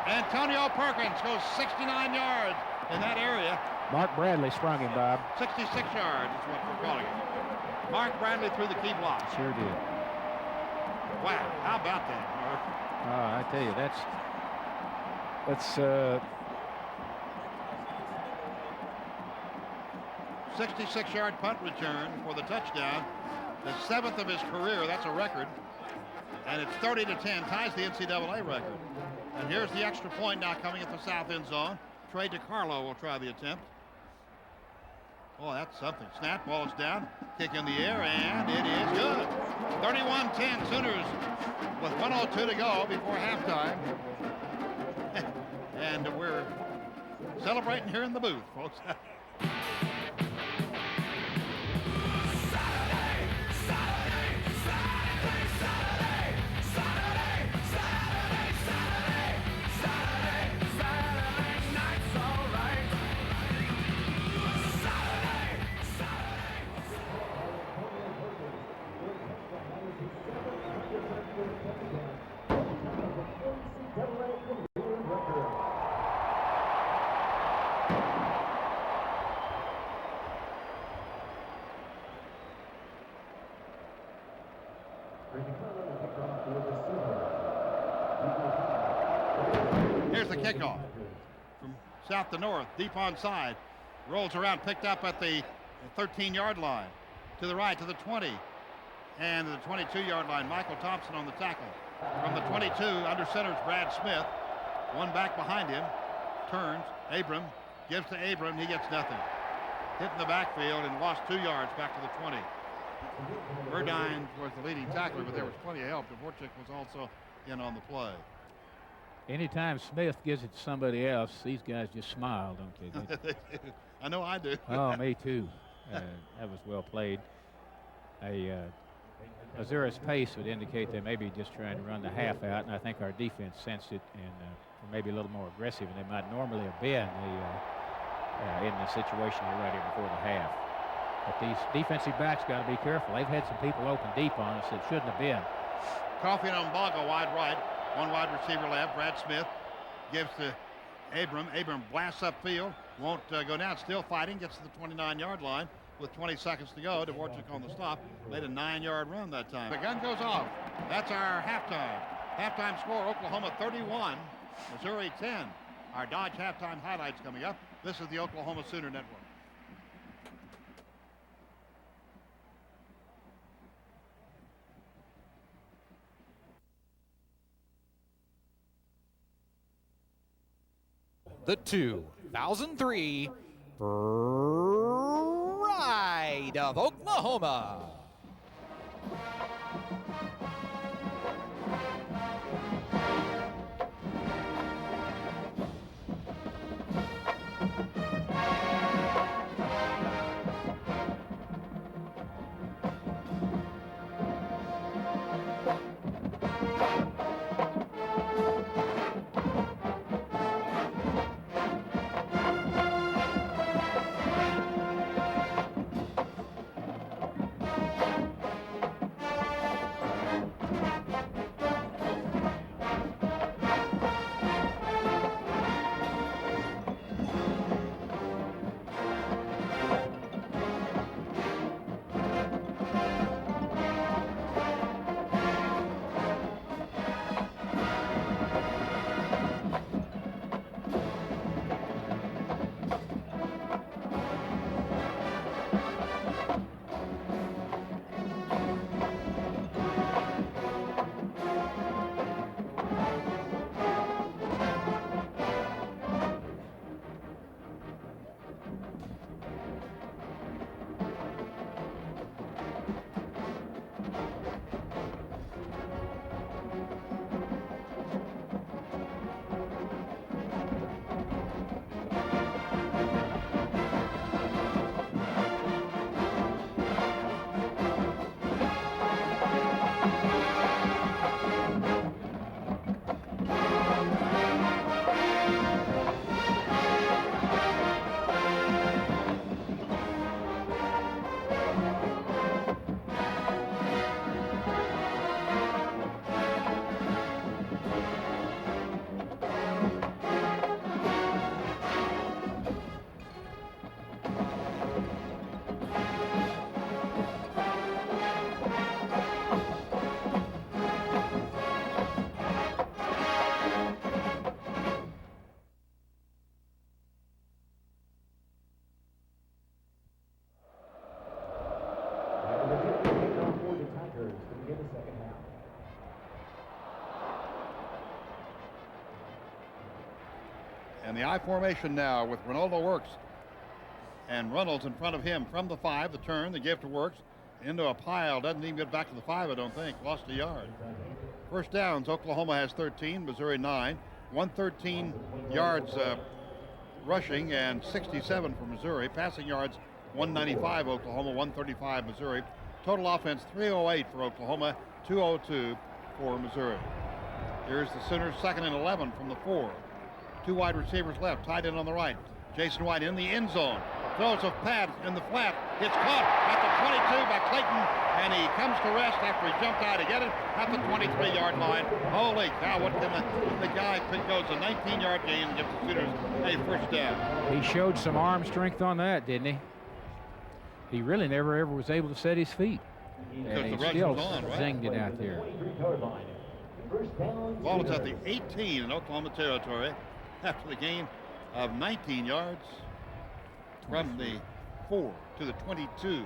Antonio Perkins goes 69 yards in that area. Mark Bradley sprung him, Bob. 66 yards is what we're calling it. Mark Bradley threw the key block. Sure did. Wow, how about that, Merv? I tell you, that's 66-yard punt return for the touchdown. The 7th of his career. That's a record. And it's 30-10, ties the NCAA record. And here's the extra point now coming at the south end zone. Trey DiCarlo will try the attempt. Oh, that's something. Snap, ball is down. Kick in the air, and it is good. 31-10 Sooners with 1:02 to go before halftime. And we're celebrating here in the booth, folks. Here's the kickoff from south to north, deep onside. Rolls around, picked up at the 13-yard line. To the right, to the 20. And to the 22-yard line, Michael Thompson on the tackle. From the 22, under center is Brad Smith. One back behind him. Turns. Abram. Gives to Abram. He gets nothing. Hit in the backfield and lost 2 yards back to the 20. Burdine was the leading tackler, but there was plenty of help. Dvorak was also in on the play. Anytime Smith gives it to somebody else, these guys just smile, don't they? I know I do. Oh, me too. That was well played. Missouri's pace would indicate they may be just trying to run the half out, and I think our defense sensed it and were maybe a little more aggressive than they might normally have been in the situation they're right here before the half. But these defensive backs got to be careful. They've had some people open deep on us that shouldn't have been. Coffee and Umbaga wide right. One wide receiver left. Brad Smith gives to Abram. Abram blasts upfield. Won't go down. Still fighting. Gets to the 29-yard line with 20 seconds to go. Dvorak on the stop. Made a 9-yard run that time. The gun goes off. That's our halftime. Halftime score, Oklahoma 31, Missouri 10. Our Dodge halftime highlights coming up. This is the Oklahoma Sooner Network. The 2003 Pride of Oklahoma. the I formation now with Ronaldo Works and Reynolds in front of him from the 5. The turn, the give to Works into a pile. Doesn't even get back to the 5, I don't think. Lost a yard. First downs, Oklahoma has 13, Missouri 9. 113 yards rushing and 67 for Missouri. Passing yards, 195 Oklahoma, 135 Missouri. Total offense, 308 for Oklahoma, 202 for Missouri. Here's the Sooners, 2nd and 11 from the 4. 2 wide receivers left, tight end on the right. Jason White in the end zone. Throws a pad in the flat. It's caught at the 22 by Clayton, and he comes to rest after he jumped high to get it at the 23-yard line. Holy cow, what can the guy goes a 19-yard gain and gives the Sooners a first down. He showed some arm strength on that, didn't he? He really never ever was able to set his feet. And he still zinged it out there. Ball is at the 18 in Oklahoma territory after the gain of 19 yards from the 4 to the 22, to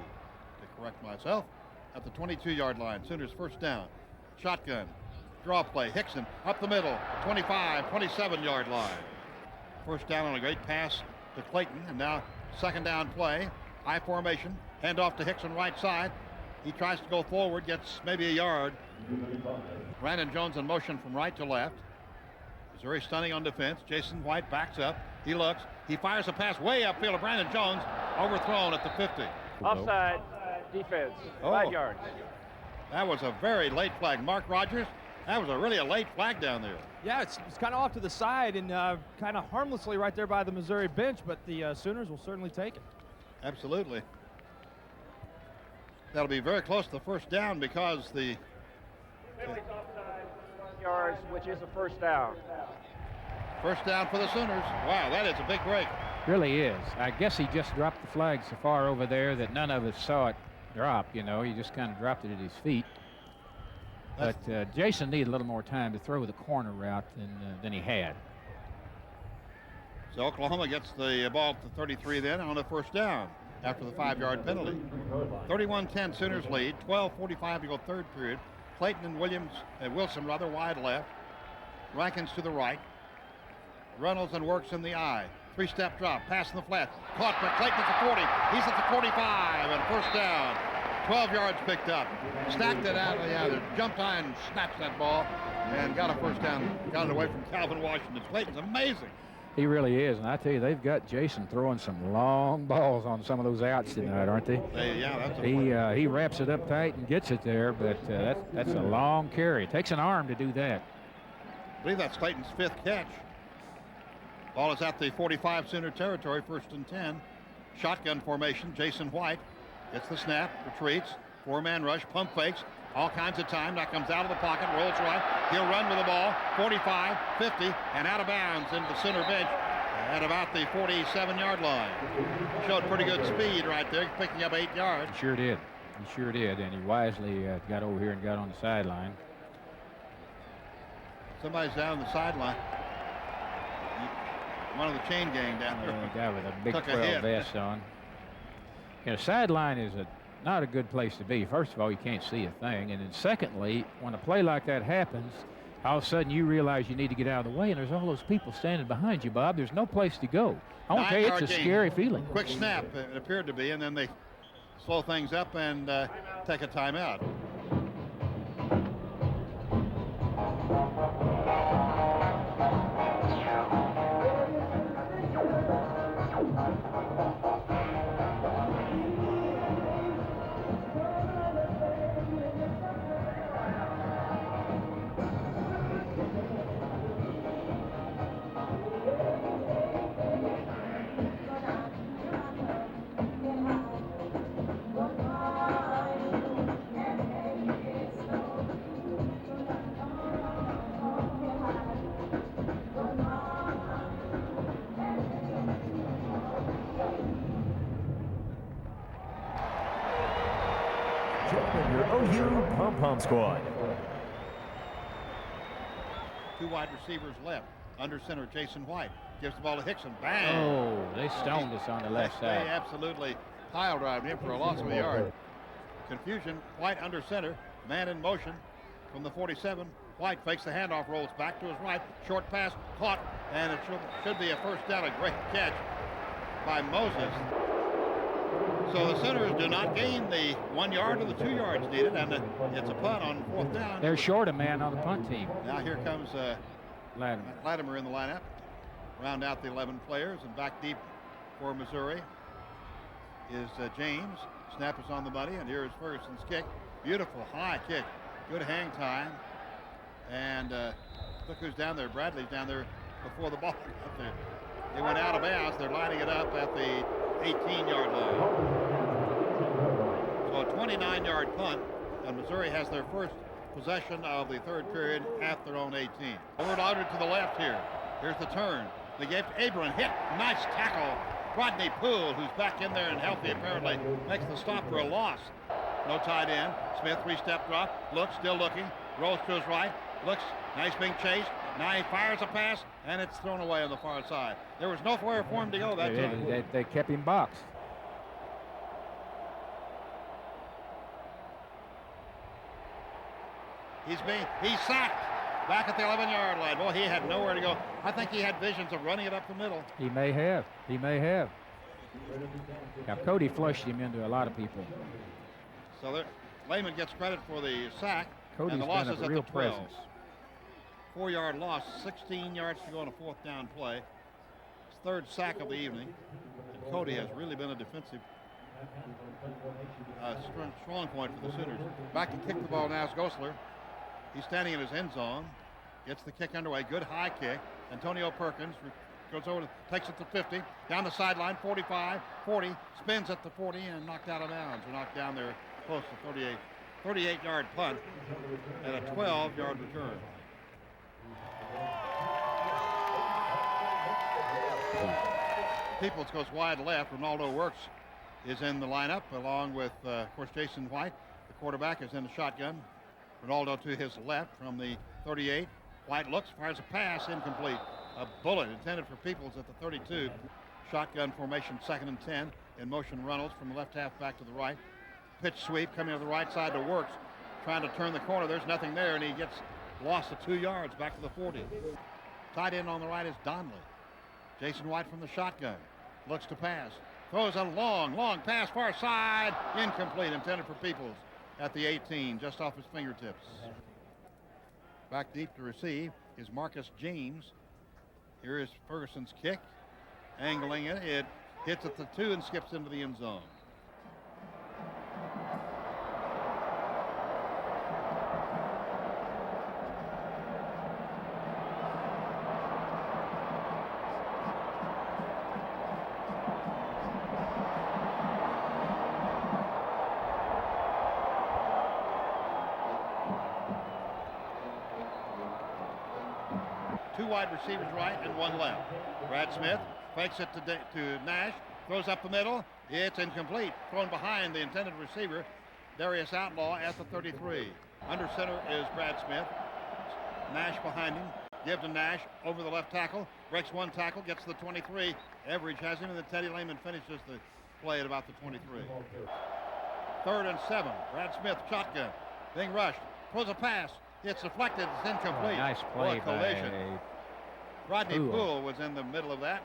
correct myself, at the 22-yard line. Sooners first down. Shotgun, draw play, Hickson up the middle, 25, 27-yard line. First down on a great pass to Clayton, and now second down play. I formation, hand off to Hickson right side. He tries to go forward, gets maybe a yard. Brandon Jones in motion from right to left. Missouri stunning on defense. Jason White backs up. He looks. He fires a pass way upfield to Brandon Jones. Overthrown at the 50. Offside defense. 5 yards. That was a very late flag. Mark Rogers, that was really a late flag down there. Yeah, it's kind of off to the side and kind of harmlessly right there by the Missouri bench, but the Sooners will certainly take it. Absolutely. That'll be very close to the first down because the yards, which is a first down. First down for the Sooners. Wow, that is a big break. Really is. I guess he just dropped the flag so far over there that none of us saw it drop, you know. He just kind of dropped it at his feet. But Jason needed a little more time to throw the corner route than he had. So Oklahoma gets the ball to 33 then on the first down after the 5-yard penalty. 31-10 Sooners lead. 12:45 to go third period. Clayton and Wilson rather wide left. Rankins to the right. Reynolds and Works in the I. 3-step drop, pass in the flat. Caught by Clayton at the 40. He's at the 45 and first down. 12 yards picked up. Stacked it out. Yeah, jumped high and snatched that ball and got a first down. Got it away from Calvin Washington. Clayton's amazing. He really is, and I tell you, they've got Jason throwing some long balls on some of those outs tonight, aren't they? Yeah, that's he wraps it up tight and gets it there, but that's a long carry. It takes an arm to do that. I believe that's Clayton's 5th catch. Ball is at the 45 Sooner territory, 1st and 10. Shotgun formation, Jason White gets the snap, retreats, 4-man rush, pump fakes, all kinds of time. Now comes out of the pocket, rolls right. He'll run with the ball, 45, 50, and out of bounds into the center bench at about the 47-yard line. Showed pretty good speed right there, picking up 8 yards. He sure did. He sure did, and he wisely got over here and got on the sideline. Somebody's down the sideline. One of the chain gang down there. A guy with a Big 12 vest on. You know, sideline is not a good place to be. First of all, you can't see a thing. And then secondly, when a play like that happens, all of a sudden you realize you need to get out of the way, and there's all those people standing behind you, Bob. There's no place to go. I want to tell you, it's a scary feeling. Quick snap, it appeared to be, and then they slow things up and take a timeout. OU Pom-Pom Squad. 2 wide receivers left. Under center, Jason White gives the ball to Hickson. Bang! Oh, they stoned us on the left side. They absolutely pile drive him for a loss of a yard. Confusion. White under center. Man in motion from the 47. White fakes the handoff, rolls back to his right. Short pass caught and it should be a first down. A great catch by Moses. So the Sooners do not gain the 1 yard or the 2 yards needed, and it's a punt on 4th down. They're short a man on the punt team. Now here comes Latimer in the lineup. Round out the 11 players, and back deep for Missouri is James. Snap is on the money, and here is Ferguson's kick. Beautiful high kick. Good hang time. And look who's down there. Bradley's down there before the ball got there. They went out of bounds. They're lining it up at the 18-yard line. So a 29-yard punt, and Missouri has their first possession of the third period at their own 18. Forward outed to the left here. Here's the turn. They gave Abram hit. Nice tackle. Rodney Poole, who's back in there and healthy apparently, makes the stop for a loss. No tight end. Smith, 3-step drop. Looks, still looking. Rolls to his right. Looks, now he's being chased. Now he fires a pass, and it's thrown away on the far side. There was nowhere for him to go that time. They kept him boxed. He's sacked back at the 11-yard line. Boy, he had nowhere to go. I think he had visions of running it up the middle. He may have. Now, Cody flushed him into a lot of people. So Lehman gets credit for the sack. Cody's and the loss been is a at real the 12. presence. 4-yard loss, 16 yards to go on a 4th down play. His 3rd sack of the evening. And Cody has really been a defensive strong point for the Sooners. Back to kick the ball now is Gosler. He's standing in his end zone. Gets the kick underway. Good high kick. Antonio Perkins goes over, takes it to 50. Down the sideline, 45, 40. Spins at the 40 and knocked out of bounds. Or knocked down there close to 38. 38-yard punt and a 12-yard return. Peoples goes wide left. Ronaldo Works is in the lineup along with, of course, Jason White. The quarterback is in the shotgun. Ronaldo to his left from the 38. White looks, fires a pass, incomplete. A bullet intended for Peoples at the 32. Shotgun formation, 2nd and 10. In motion Reynolds from the left half back to the right. Pitch sweep coming to the right side to Works. Trying to turn the corner. There's nothing there, and he gets lost to 2 yards back to the 40. Tight end on the right is Donnelly. Jason White from the shotgun. Looks to pass. Throws a long pass far side. Incomplete, intended for Peoples at the 18, just off his fingertips. Back deep to receive is Marcus James. Here is Ferguson's kick. Angling it. It hits at the 2 and skips into the end zone. Two wide receivers right and one left. Brad Smith fakes it to Nash, throws up the middle. It's incomplete. Thrown behind the intended receiver, Darius Outlaw at the 33. Under center is Brad Smith. Nash behind him. Give to Nash over the left tackle. Breaks one tackle, gets to the 23. Everidge has him, and then Teddy Lehman finishes the play at about the 23. 3rd and 7. Brad Smith, shotgun. Being rushed. Throws a pass. It's deflected. It's incomplete. Nice play collision. by Rodney Poole was in the middle of that.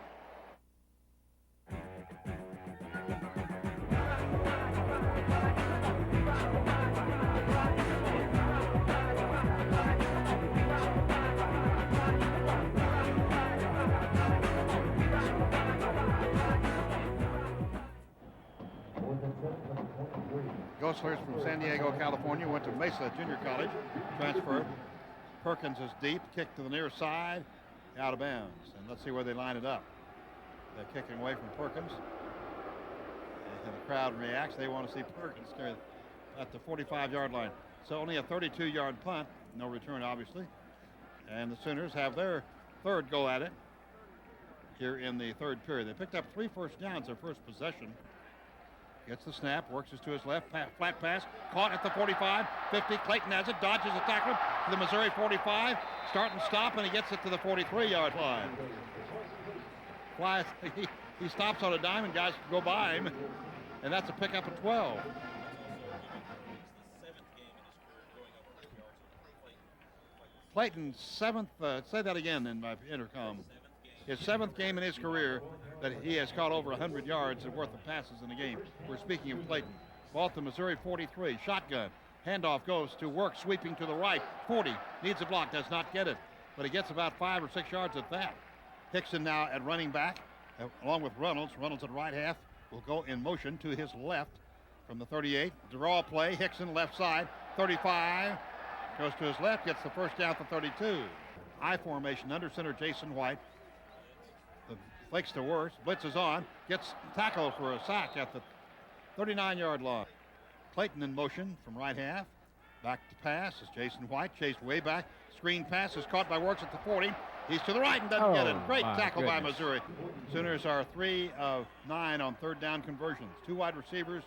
Gosler's from San Diego, California, went to Mesa Junior College, transferred. Perkins is deep, kick to the near side, out of bounds. And let's see where they line it up. They're kicking away from Perkins. And the crowd reacts. They want to see Perkins carry at the 45-yard line. So only a 32-yard punt, no return, obviously. And the Sooners have their 3rd go at it here in the 3rd period. They picked up 3 first downs their first possession. Gets the snap, works it to his left, flat pass, caught at the 45, 50. Clayton has it, dodges the tackle to the Missouri 45, start and stop, and he gets it to the 43-yard line. Flies, he stops on a dime, and guys go by him, and that's a pickup of 12. Clayton's 7th, say that again in my intercom. His 7th game in his career that he has caught over 100 yards and worth of passes in a game. We're speaking of Clayton. Ball to Missouri 43. Shotgun. Handoff goes to Work, sweeping to the right. 40. Needs a block. Does not get it. But he gets about 5 or 6 yards at that. Hickson now at running back, along with Reynolds. Reynolds at right half will go in motion to his left from the 38. Draw play. Hickson left side. 35. Goes to his left. Gets the first down at the 32. I formation. Under center Jason White. Fakes to Works. Blitzes on. Gets tackled for a sack at the 39-yard line. Clayton in motion from right half. Back to pass is Jason White. Chased way back. Screen pass is caught by Works at the 40. He's to the right and doesn't get it. Great tackle by Missouri. Sooners are 3 of 9 on third down conversions. 2 wide receivers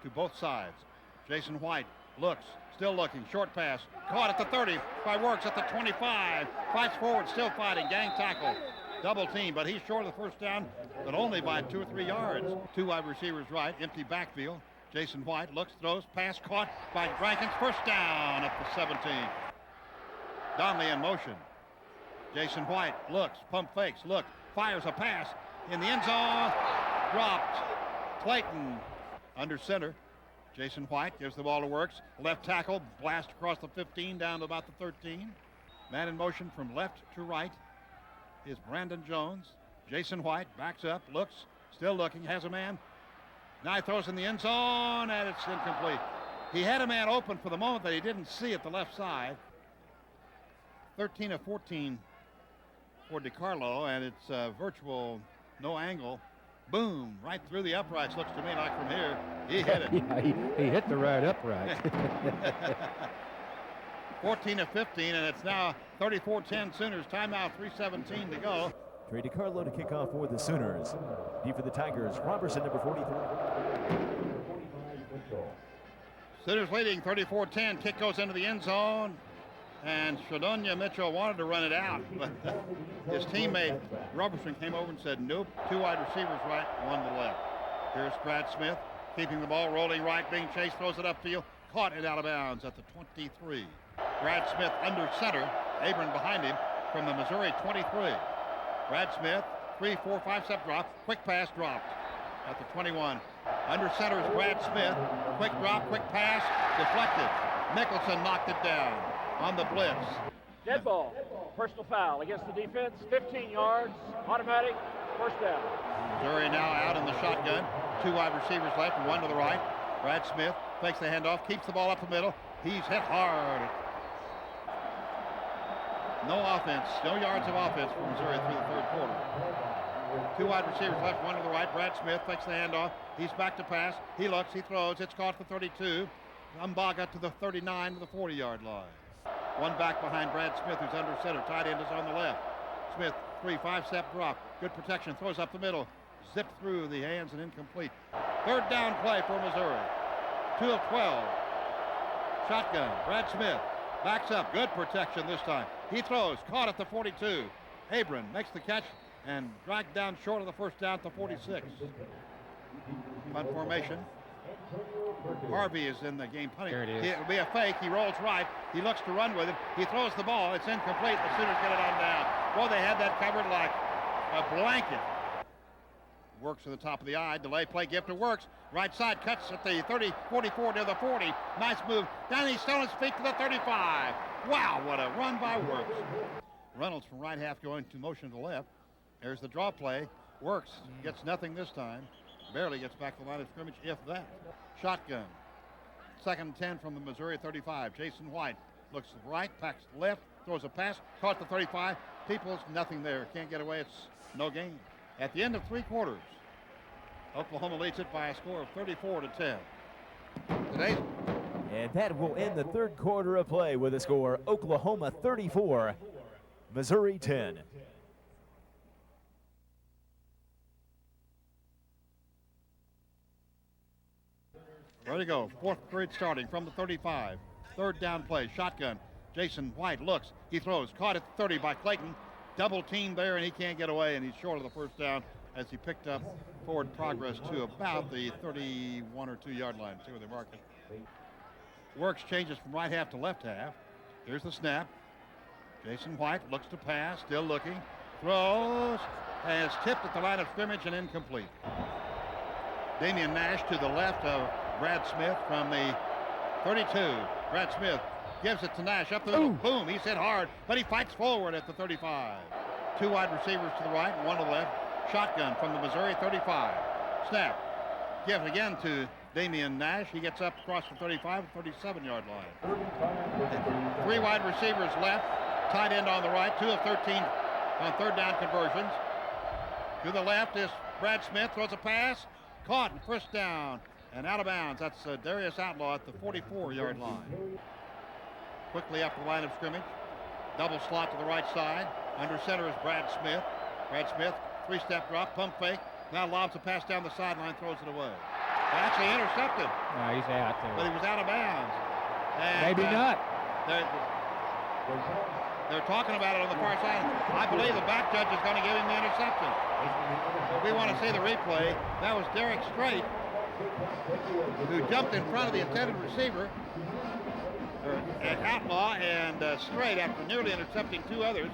to both sides. Jason White looks, still looking. Short pass. Caught at the 30 by Works at the 25. Fights forward, still fighting. Gang tackle. Double team, but he's short of the first down, but only by 2 or 3 yards. 2 wide receivers right, empty backfield. Jason White looks, throws, pass caught by Rankins. First down at the 17. Donnelly in motion. Jason White looks, pump fakes, look, fires a pass in the end zone. Dropped. Clayton under center. Jason White gives the ball to Works. Left tackle, blast across the 15 down to about the 13. Man in motion from left to right is Brandon Jones. Jason White backs up, looks, still looking, has a man. Now he throws in the end zone, and it's incomplete. He had a man open for the moment that he didn't see at the left side. 13 of 14 for DiCarlo, and it's virtual no angle. Boom, right through the uprights. Looks to me like from here, he hit it. Yeah, he hit the right upright. 14 of 15, and it's now 34-10 Sooners. Timeout, 3:17 to go. Trey DiCarlo to kick off for the Sooners. Deep for the Tigers, Robertson, number 43. Sooners leading 34-10. Kick goes into the end zone, and Shadonia Mitchell wanted to run it out, but his teammate Robertson came over and said, nope. 2 wide receivers right, 1 to left. Here's Brad Smith keeping the ball, rolling right, being chased, throws it upfield, caught it out of bounds at the 23. Brad Smith under center, Abram behind him from the Missouri 23. Brad Smith, 3, 4, 5-step drop, quick pass dropped at the 21. Under center is Brad Smith, quick drop, quick pass, deflected. Mickelson knocked it down on the blitz. Dead ball, personal foul against the defense, 15 yards, automatic, first down. Missouri now out in the shotgun, 2 wide receivers left and 1 to the right. Brad Smith fakes the handoff, keeps the ball up the middle. He's hit hard. No offense, no yards of offense for Missouri through the third quarter. 2 wide receivers left, 1 to the right. Brad Smith fakes the handoff. He's back to pass. He looks, he throws. It's caught at the 32. Umbaga to the 39 to the 40-yard line. 1 back behind Brad Smith, who's under center. Tight end is on the left. Smith, 3, 5-step drop. Good protection, throws up the middle. Zipped through the hands and incomplete. Third down play for Missouri. 2 of 12. Shotgun, Brad Smith backs up, good protection this time. He throws, caught at the 42. Abram makes the catch and dragged down short of the first down at the 46. Punt formation. Harvey is in the game punting. There it is. It'll be a fake, he rolls right, he looks to run with it, he throws the ball, it's incomplete, the Sooners get it on down. Boy, they had that covered like a blanket. Works to the top of the eye, delay play, give to Works. Right side cuts at the 30, 44 to the 40. Nice move. Down he's still on his feet to the 35. Wow, what a run by Works. Reynolds from right half going to motion to the left. There's the draw play. Works gets nothing this time. Barely gets back to the line of scrimmage, if that. Shotgun. 2nd and 10 from the Missouri 35. Jason White looks right, packs left, throws a pass, caught the 35. Peoples, nothing there. Can't get away. It's no gain. At the end of 3 quarters, Oklahoma leads it by a score of 34-10. Today, And that will end the third quarter of play with a score Oklahoma 34, Missouri 10. Ready to go. 4th period starting from the 35. Third down play. Shotgun. Jason White looks. He throws. Caught at the 30 by Clayton. Double team there, and he can't get away, and he's short of the first down as he picked up forward progress to about the 31 or 2 yard line. See where they mark it. Works changes from right half to left half. Here's the snap. Jason White looks to pass, still looking. throws, and it's tipped at the line of scrimmage and incomplete. Damian Nash to the left of Brad Smith from the 32. Brad Smith gives it to Nash up the middle. Boom, he's hit hard, but he fights forward at the 35. 2 wide receivers to the right and 1 to the left. Shotgun from the Missouri 35. Snap. Gives again to Damian Nash. He gets up across the 35 to 37-yard line. 3 wide receivers left. Tight end on the right. 2 of 13 on third down conversions. To the left is Brad Smith. Throws a pass. Caught and first down. And out of bounds. That's Darius Outlaw at the 44-yard line. Quickly up the line of scrimmage. Double slot to the right side. Under center is Brad Smith. Brad Smith, 3-step drop, pump fake. Now lobs a pass down the sideline, throws it away. Actually intercepted. No, he's out there. But he was out of bounds. And, maybe not. They're talking about it on the far side. I believe the back judge is going to give him the interception. If we want to see the replay, that was Derek Strait, who jumped in front of the intended receiver, Outlaw, and Strait, after nearly intercepting 2 others,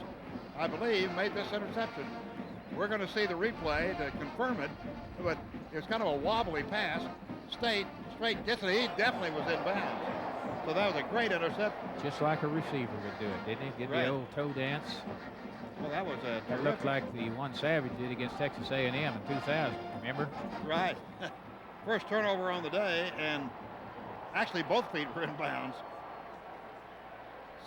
I believe, made this interception. We're going to see the replay to confirm it, but it was kind of a wobbly pass. Strait gets it. He definitely was in bounds. So that was a great interception. Just like a receiver would do it, didn't he? Did the old toe dance. Well, that was a That looked like the one Savage did against Texas A&M in 2000, remember? Right. First turnover on the day, and actually both feet were in bounds.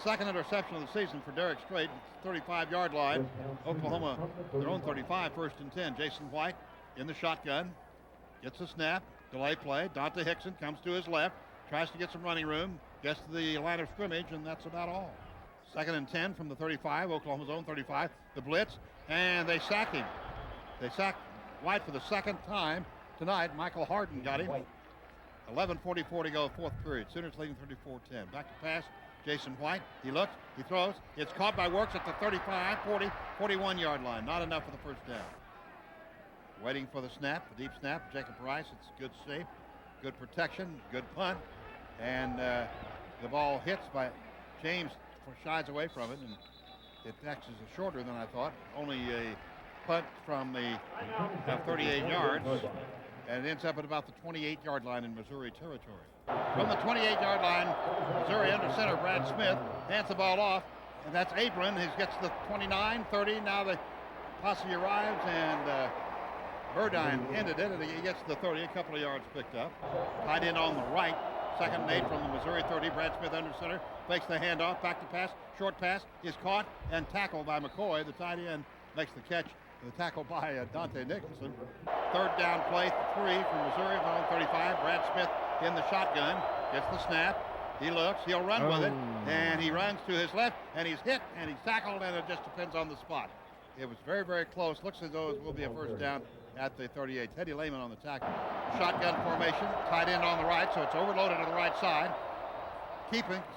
Second interception of the season for Derek Strait, 35-yard line. Oklahoma, their own 35, 1st and 10. Jason White in the shotgun, gets the snap, delay play. Dante Hickson comes to his left, tries to get some running room, gets to the line of scrimmage, and that's about all. 2nd and 10 from the 35, Oklahoma's own 35. The blitz, and they sack him. They sacked White for the 2nd time tonight. Michael Harden got him. 11:44 to go, 4th period. Sooners leading 34-10. Back to pass. Jason White, he looks, he throws. It's caught by Works at the 35, 40, 41-yard line. Not enough for the first down. Waiting for the snap, the deep snap. Jacob Rice, it's good shape, good protection, good punt. And the ball hits by James, shies away from it, and it actually is shorter than I thought. Only a punt from the 38 yards. And it ends up at about the 28-yard line in Missouri territory. From the 28-yard line, Missouri under center, Brad Smith hands the ball off, and that's Abram. He gets the 29, 30. Now the posse arrives, and Burdine ended it, and he gets the 30, a couple of yards picked up. Tight end on the right, 2nd and 8 from the Missouri 30. Brad Smith under center, fakes the handoff, back to pass, short pass is caught and tackled by McCoy. The tight end makes the catch. The tackle by Dante Nicholson. 3rd down play, 3 from Missouri, on 35. Brad Smith in the shotgun, gets the snap. He looks, he'll run with it, and he runs to his left, and he's hit, and he's tackled, and it just depends on the spot. It was very, very close. Looks as though it will be a first down at the 38. Teddy Lehman on the tackle. Shotgun formation, tight end on the right, so it's overloaded to the right side.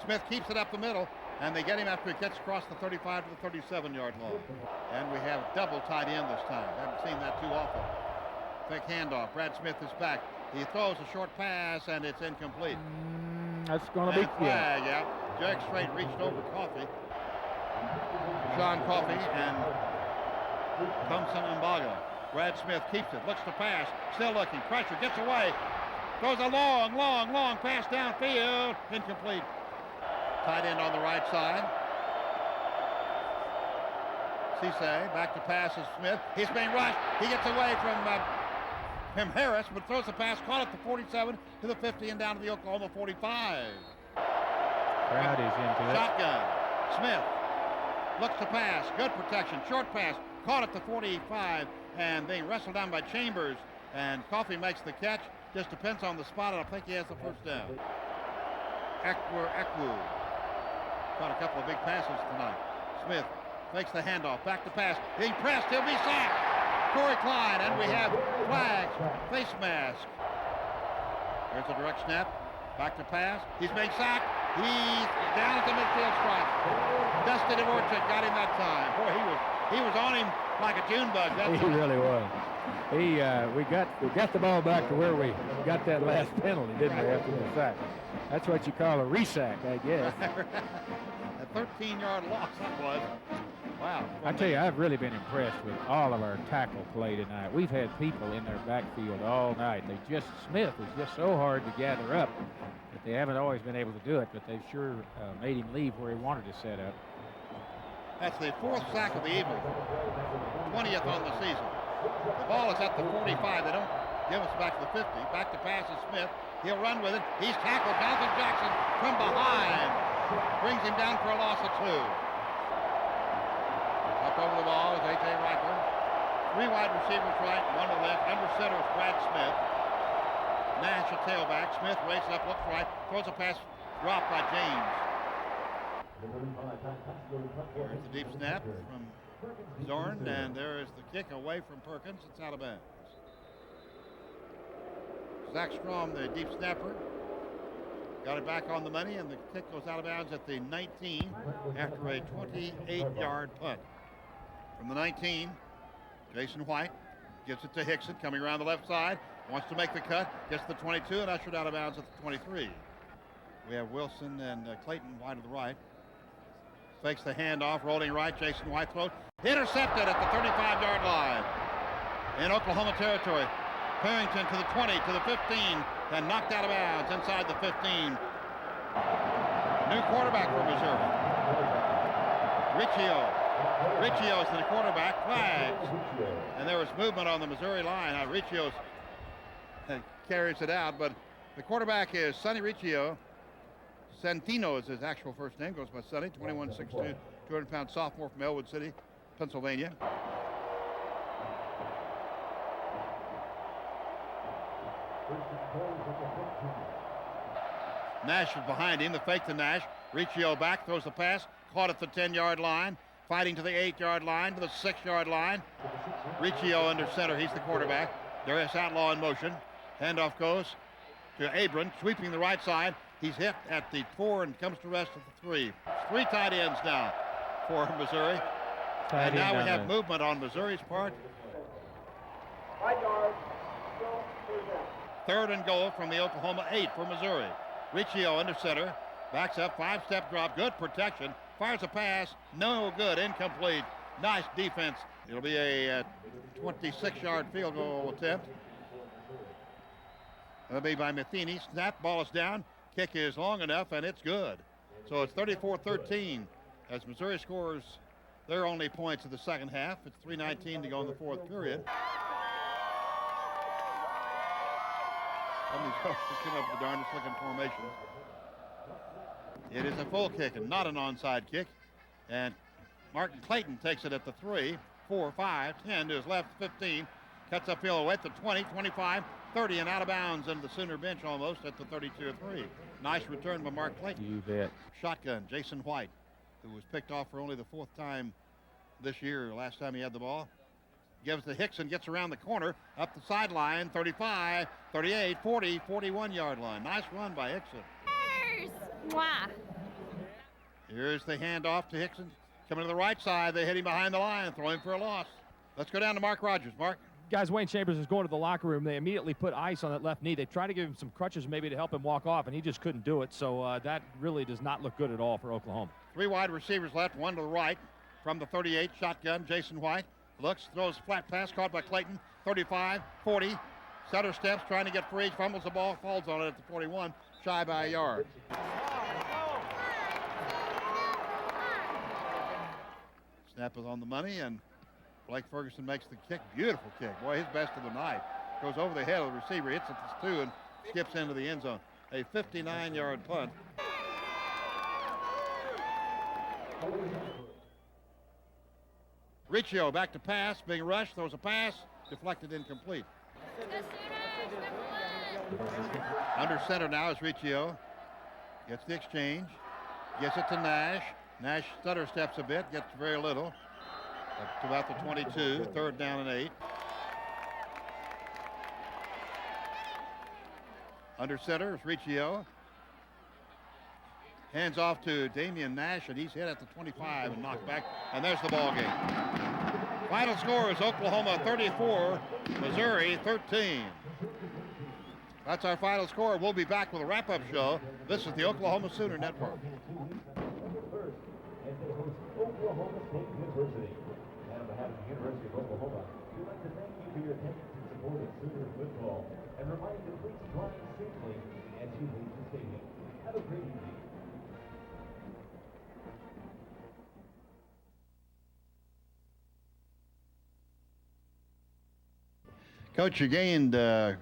Smith keeps it up the middle, and they get him after he gets across the 35 to the 37-yard line. And we have double tight end this time. Haven't seen that too often. Fake handoff. Brad Smith is back. He throws a short pass, and it's incomplete. That's going to be flag, yeah. Derek Strait reached over Coffey. Sean Coffey and Thompson and Baga. Brad Smith keeps it, looks to pass, still looking, pressure, gets away. Throws a long pass downfield. Incomplete. Tight end on the right side. Cisse back to pass is Smith. He's being rushed. He gets away from Harris, but throws the pass, caught at the 47 to the 50 and down to the Oklahoma 45. Crowd is into it. Shotgun. Smith looks to pass. Good protection. Short pass. Caught at the 45 and being wrestled down by Chambers. And Coffey makes the catch. Just depends on the spot, and I think he has the first down. Ekwu. Caught a couple of big passes tonight. Smith makes the handoff. Back to pass. Being pressed. He'll be sacked. Corey Klein, and we have flags. Face mask. There's a direct snap. Back to pass. He's being sacked. He's down at the midfield stripe. Dusty Dvorak got him that time. Boy, he was on him like a June bug. He really was. We got the ball back to where we got that last penalty, didn't we, after the sack? That's what you call a resack, I guess. A 13-yard loss that was. Wow. I tell you, I've really been impressed with all of our tackle play tonight. We've had people in their backfield all night. Smith is just so hard to gather up that they haven't always been able to do it, but they've sure made him leave where he wanted to set up. That's the 4th sack of the evening, 20th on the season. The ball is at the 45. They don't give us back to the 50. Back to pass is Smith. He'll run with it. He's tackled. Jonathan Jackson from behind. Brings him down for a loss of 2. Up over the ball is A.J. Riker. 3 wide receivers right, 1 to left. Under center is Brad Smith. Nash a tailback. Smith races up, looks right. Throws a pass dropped by James. There's the deep snap from Zorn, and there is the kick away from Perkins. It's out of bounds. Zach Strom, the deep snapper, got it back on the money, and the kick goes out of bounds at the 19 after a 28-yard punt. From the 19, Jason White gets it to Hickson, coming around the left side, wants to make the cut, gets the 22, and ushered out of bounds at the 23. We have Wilson and Clayton wide to the right. Fakes the handoff, rolling right, Jason White throws. Intercepted at the 35-yard line in Oklahoma territory. Parrington to the 20, to the 15, and knocked out of bounds inside the 15. New quarterback for Missouri. Riccio is the quarterback, flags. And there was movement on the Missouri line. Now Riccio carries it out, but the quarterback is Sonny Riccio. Santino is his actual first name, goes by Sonny, 21-6'2", 200-pound sophomore from Elwood City, Pennsylvania. Nash is behind him, the fake to Nash. Riccio back, throws the pass, caught at the 10-yard line, fighting to the 8-yard line, to the 6-yard line. Riccio under center, he's the quarterback. Darius Outlaw in motion. Handoff goes to Abram, sweeping the right side. He's hit at the 4 and comes to rest at the 3. 3 tight ends now for Missouri. And now we have movement on Missouri's part. 5 yards. 3rd and goal from the Oklahoma 8 for Missouri. Riccio under center, backs up, 5-step drop, good protection, fires a pass, no good, incomplete. Nice defense. It'll be a 26-yard field goal attempt. It'll be by Matheny. Snap, ball is down, kick is long enough, and it's good. So it's 34-13 as Missouri scores their only points of the second half. It's 3:19 to go in the 4th period. Somebody's just came up with the darndest looking formation. It is a full kick and not an onside kick. And Martin Clayton takes it at the 3, 4, 5, 10 to his left, 15. Cuts uphill away at the 20, 25, 30, and out of bounds into the Sooner bench almost at the 32-3. Nice return by Mark Clayton. You bet. Shotgun, Jason White, who was picked off for only the 4th time this year, last time he had the ball. Gives to Hickson, gets around the corner, up the sideline, 35, 38, 40, 41-yard line. Nice run by Hickson. Wow. Here's the handoff to Hickson. Coming to the right side, they hit him behind the line, throw him for a loss. Let's go down to Mark Rogers. Mark? Guys, Wayne Chambers is going to the locker room. They immediately put ice on that left knee. They tried to give him some crutches maybe to help him walk off, and he just couldn't do it. So that really does not look good at all for Oklahoma. 3 wide receivers left, 1 to the right. From the 38, shotgun, Jason White. Looks, throws flat pass, caught by Clayton. 35, 40. Sutter steps, trying to get free, fumbles the ball, falls on it at the 41, shy by a yard. Snap is on the money, and Blake Ferguson makes the kick. Beautiful kick. Boy, his best of the night. Goes over the head of the receiver, hits at the 2, and skips into the end zone. A 59-yard punt. Riccio back to pass, being rushed, throws a pass, deflected, incomplete. Under center now is Riccio. Gets the exchange, gets it to Nash. Nash stutter steps a bit, gets very little. Up to about the 22, 3rd down and 8. Under center is Riccio. Hands off to Damian Nash, and he's hit at the 25 and knocked back. And there's the ball game. Final score is Oklahoma 34, Missouri 13. That's our final score. We'll be back with a wrap-up show. This is the Oklahoma Sooner Network. University. And on behalf of the University of Oklahoma, we'd like to thank you for your attendance and support of Sooner football, and remind you to please drive safely as you leave the stadium. Have a great evening. Coach, you gained a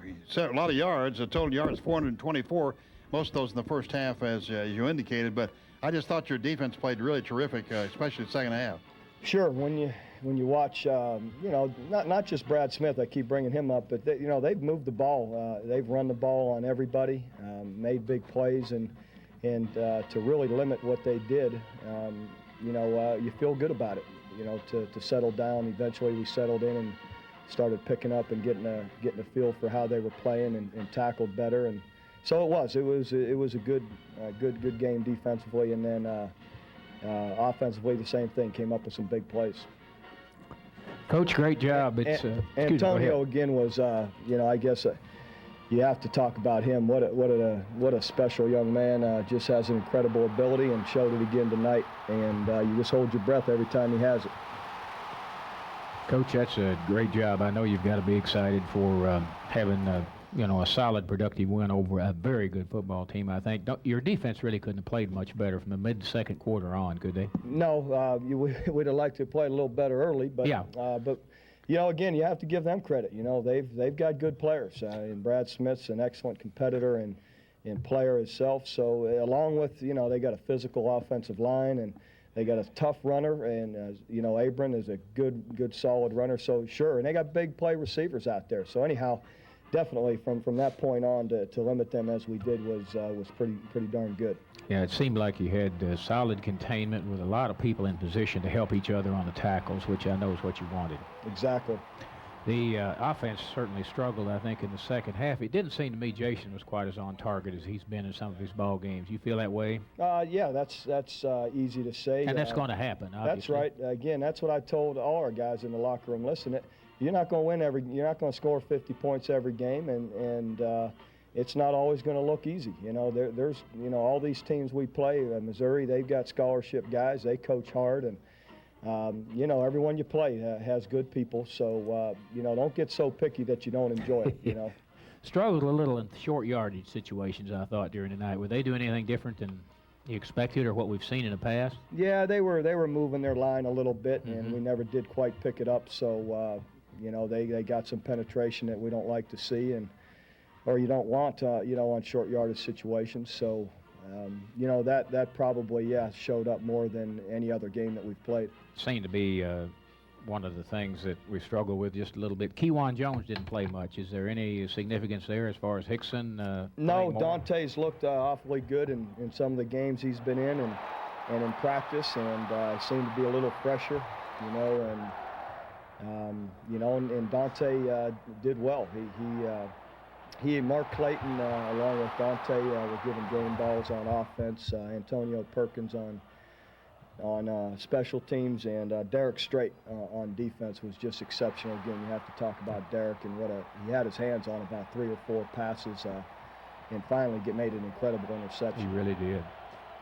lot of yards. The total yards 424. Most of those in the first half, as you indicated. But I just thought your defense played really terrific, especially the second half. Sure. When you watch, not just Brad Smith. I keep bringing him up, but they've moved the ball. They've run the ball on everybody, made big plays, and to really limit what they did, you feel good about it. To settle down. Eventually, we settled in and started picking up and getting a feel for how they were playing and tackled better, and so it was a good game defensively, and then offensively the same thing, came up with some big plays. Coach, great job. Antonio again was I guess you have to talk about him. What a special young man. Just has an incredible ability and showed it again tonight, and you just hold your breath every time he has it. Coach, that's a great job. I know you've got to be excited for having a solid, productive win over a very good football team. I think your defense really couldn't have played much better from the mid-second quarter on, could they? No, we'd have liked to have played a little better early, but yeah. But again, you have to give them credit. They've got good players, and Brad Smith's an excellent competitor and player himself. So along with they got a physical offensive line, and they got a tough runner, and Abram is a good solid runner. So sure, and they got big play receivers out there. So anyhow, definitely from that point on to limit them as we did was pretty darn good. Yeah, it seemed like you had solid containment with a lot of people in position to help each other on the tackles, which I know is what you wanted. Exactly. The offense certainly struggled, I think, in the second half. It didn't seem to me Jason was quite as on target as he's been in some of his ball games. You feel that way? Yeah, that's easy to say. And that's going to happen, obviously. That's right. Again, that's what I told all our guys in the locker room. Listen, you're not going to win you're not going to score 50 points every game, and it's not always going to look easy. There's all these teams we play. Missouri, they've got scholarship guys. They coach hard, and everyone you play has good people, so don't get so picky that you don't enjoy it. Struggled a little in short yardage situations, I thought, during the night. Were they doing anything different than you expected or what we've seen in the past? Yeah, they were moving their line a little bit, and we never did quite pick it up. So they got some penetration that we don't like to see, or you don't want on short yardage situations. So that probably showed up more than any other game that we've played. Seemed to be one of the things that we struggle with just a little bit. Kewan Jones didn't play much. Is there any significance there as far as Hickson? No, Dante's looked awfully good in some of the games he's been in and in practice, and seemed to be a little fresher, and Dante did well. He and Mark Clayton, along with Dante, were giving game balls on offense. Antonio Perkins on special teams, and Derek Strait on defense was just exceptional. Again, you have to talk about Derek and he had his hands on about 3 or 4 passes, and finally made an incredible interception. He really did.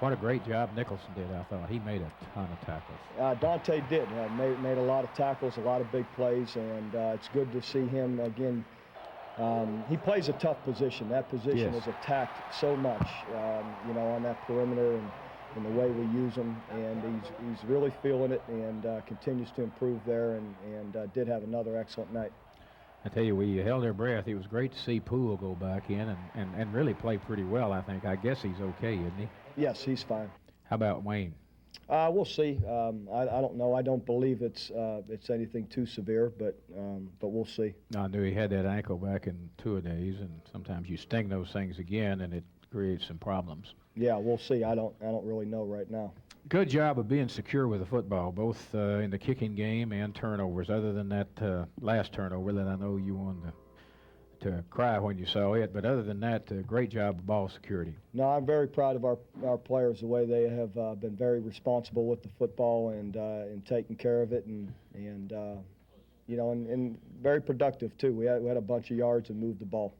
What a great job Nicholson did, I thought. He made a ton of tackles. Dante did. Made a lot of tackles, a lot of big plays, and it's good to see him again. He plays a tough position. That position is attacked so much, on that perimeter and the way we use him, and he's really feeling it and continues to improve there, and did have another excellent night. I tell you, we held our breath. It was great to see Poole go back in and really play pretty well, I think. I guess he's okay, isn't he? Yes, he's fine. How about Wayne? We'll see. I don't know. I don't believe it's anything too severe, but we'll see. I knew he had that ankle back in 2 days, and sometimes you sting those things again, and it creates some problems. Yeah, we'll see. I don't really know right now. Good job of being secure with the football, both in the kicking game and turnovers. Other than that last turnover that I know you wanted to cry when you saw it, but other than that, great job of ball security. No, I'm very proud of our players, the way they have been very responsible with the football and taking care of it, and very productive too. We had a bunch of yards and moved the ball.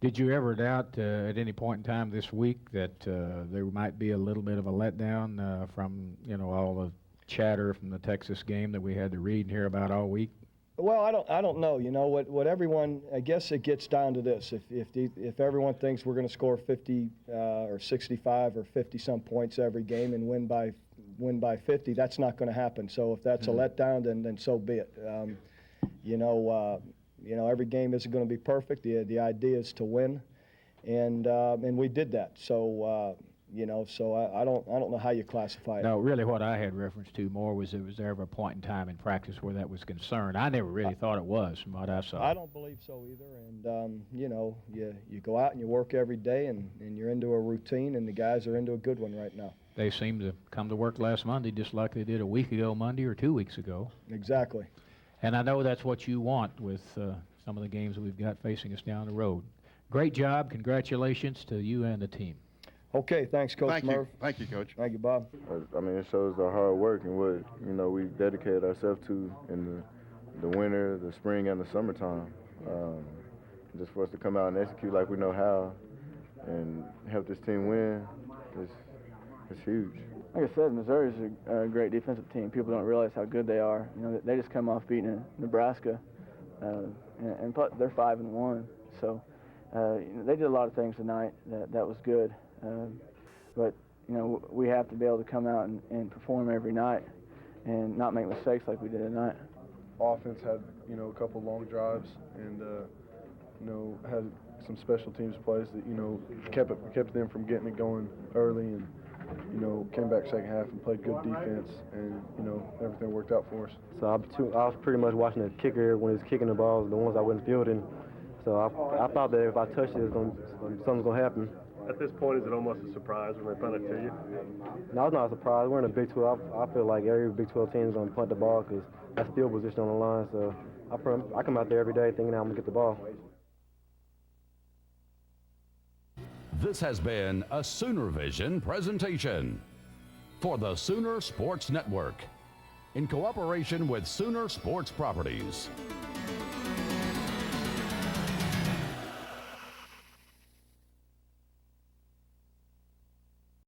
Did you ever doubt at any point in time this week that there might be a little bit of a letdown from all the chatter from the Texas game that we had to read and hear about all week? Well, I don't know. You know what everyone, I guess it gets down to this: if everyone thinks we're going to score 50 or 65 or 50 some points every game and win by 50, that's not going to happen. So if that's a letdown, then so be it. You know, every game isn't going to be perfect. The idea is to win, and we did that. So you know, so I don't know how you classify it. No, really, what I had reference to more was there ever a point in time in practice where that was concerned? I never really thought it was, from what I saw. I don't believe so either. And you know, you go out and you work every day, and you're into a routine, and the guys are into a good one right now. They seemed to come to work last Monday just like they did a week ago Monday or 2 weeks ago. Exactly. And I know that's what you want with some of the games that we've got facing us down the road. Great job. Congratulations to you and the team. Okay, thanks, Coach Merv. Thank you, Coach. Thank you, Bob. I mean, it shows our hard work and what, you know, we dedicated ourselves to in the winter, the spring, and the summertime. Just for us to come out and execute like we know how and help this team win, it's huge. Like I said, Missouri's a great defensive team. People don't realize how good they are. You know, they just come off beating Nebraska, and they're 5-1. So you know, they did a lot of things tonight that was good. But you know, we have to be able to come out and perform every night and not make mistakes like we did tonight. Offense had, you know, a couple long drives and you know, had some special teams plays that, you know, kept them from getting it going early, and you know, came back second half and played good defense, and you know, everything worked out for us. So I was pretty much watching the kicker when he was kicking the balls, the ones I wasn't fielding. So I thought that if I touched it, something's gonna happen. At this point, is it almost a surprise when they punt it to you? No, it's not a surprise. We're in a Big 12. I feel like every Big 12 team is going to punt the ball because that's field position on the line. So I come out there every day thinking I'm going to get the ball. This has been a Sooner Vision presentation for the Sooner Sports Network in cooperation with Sooner Sports Properties.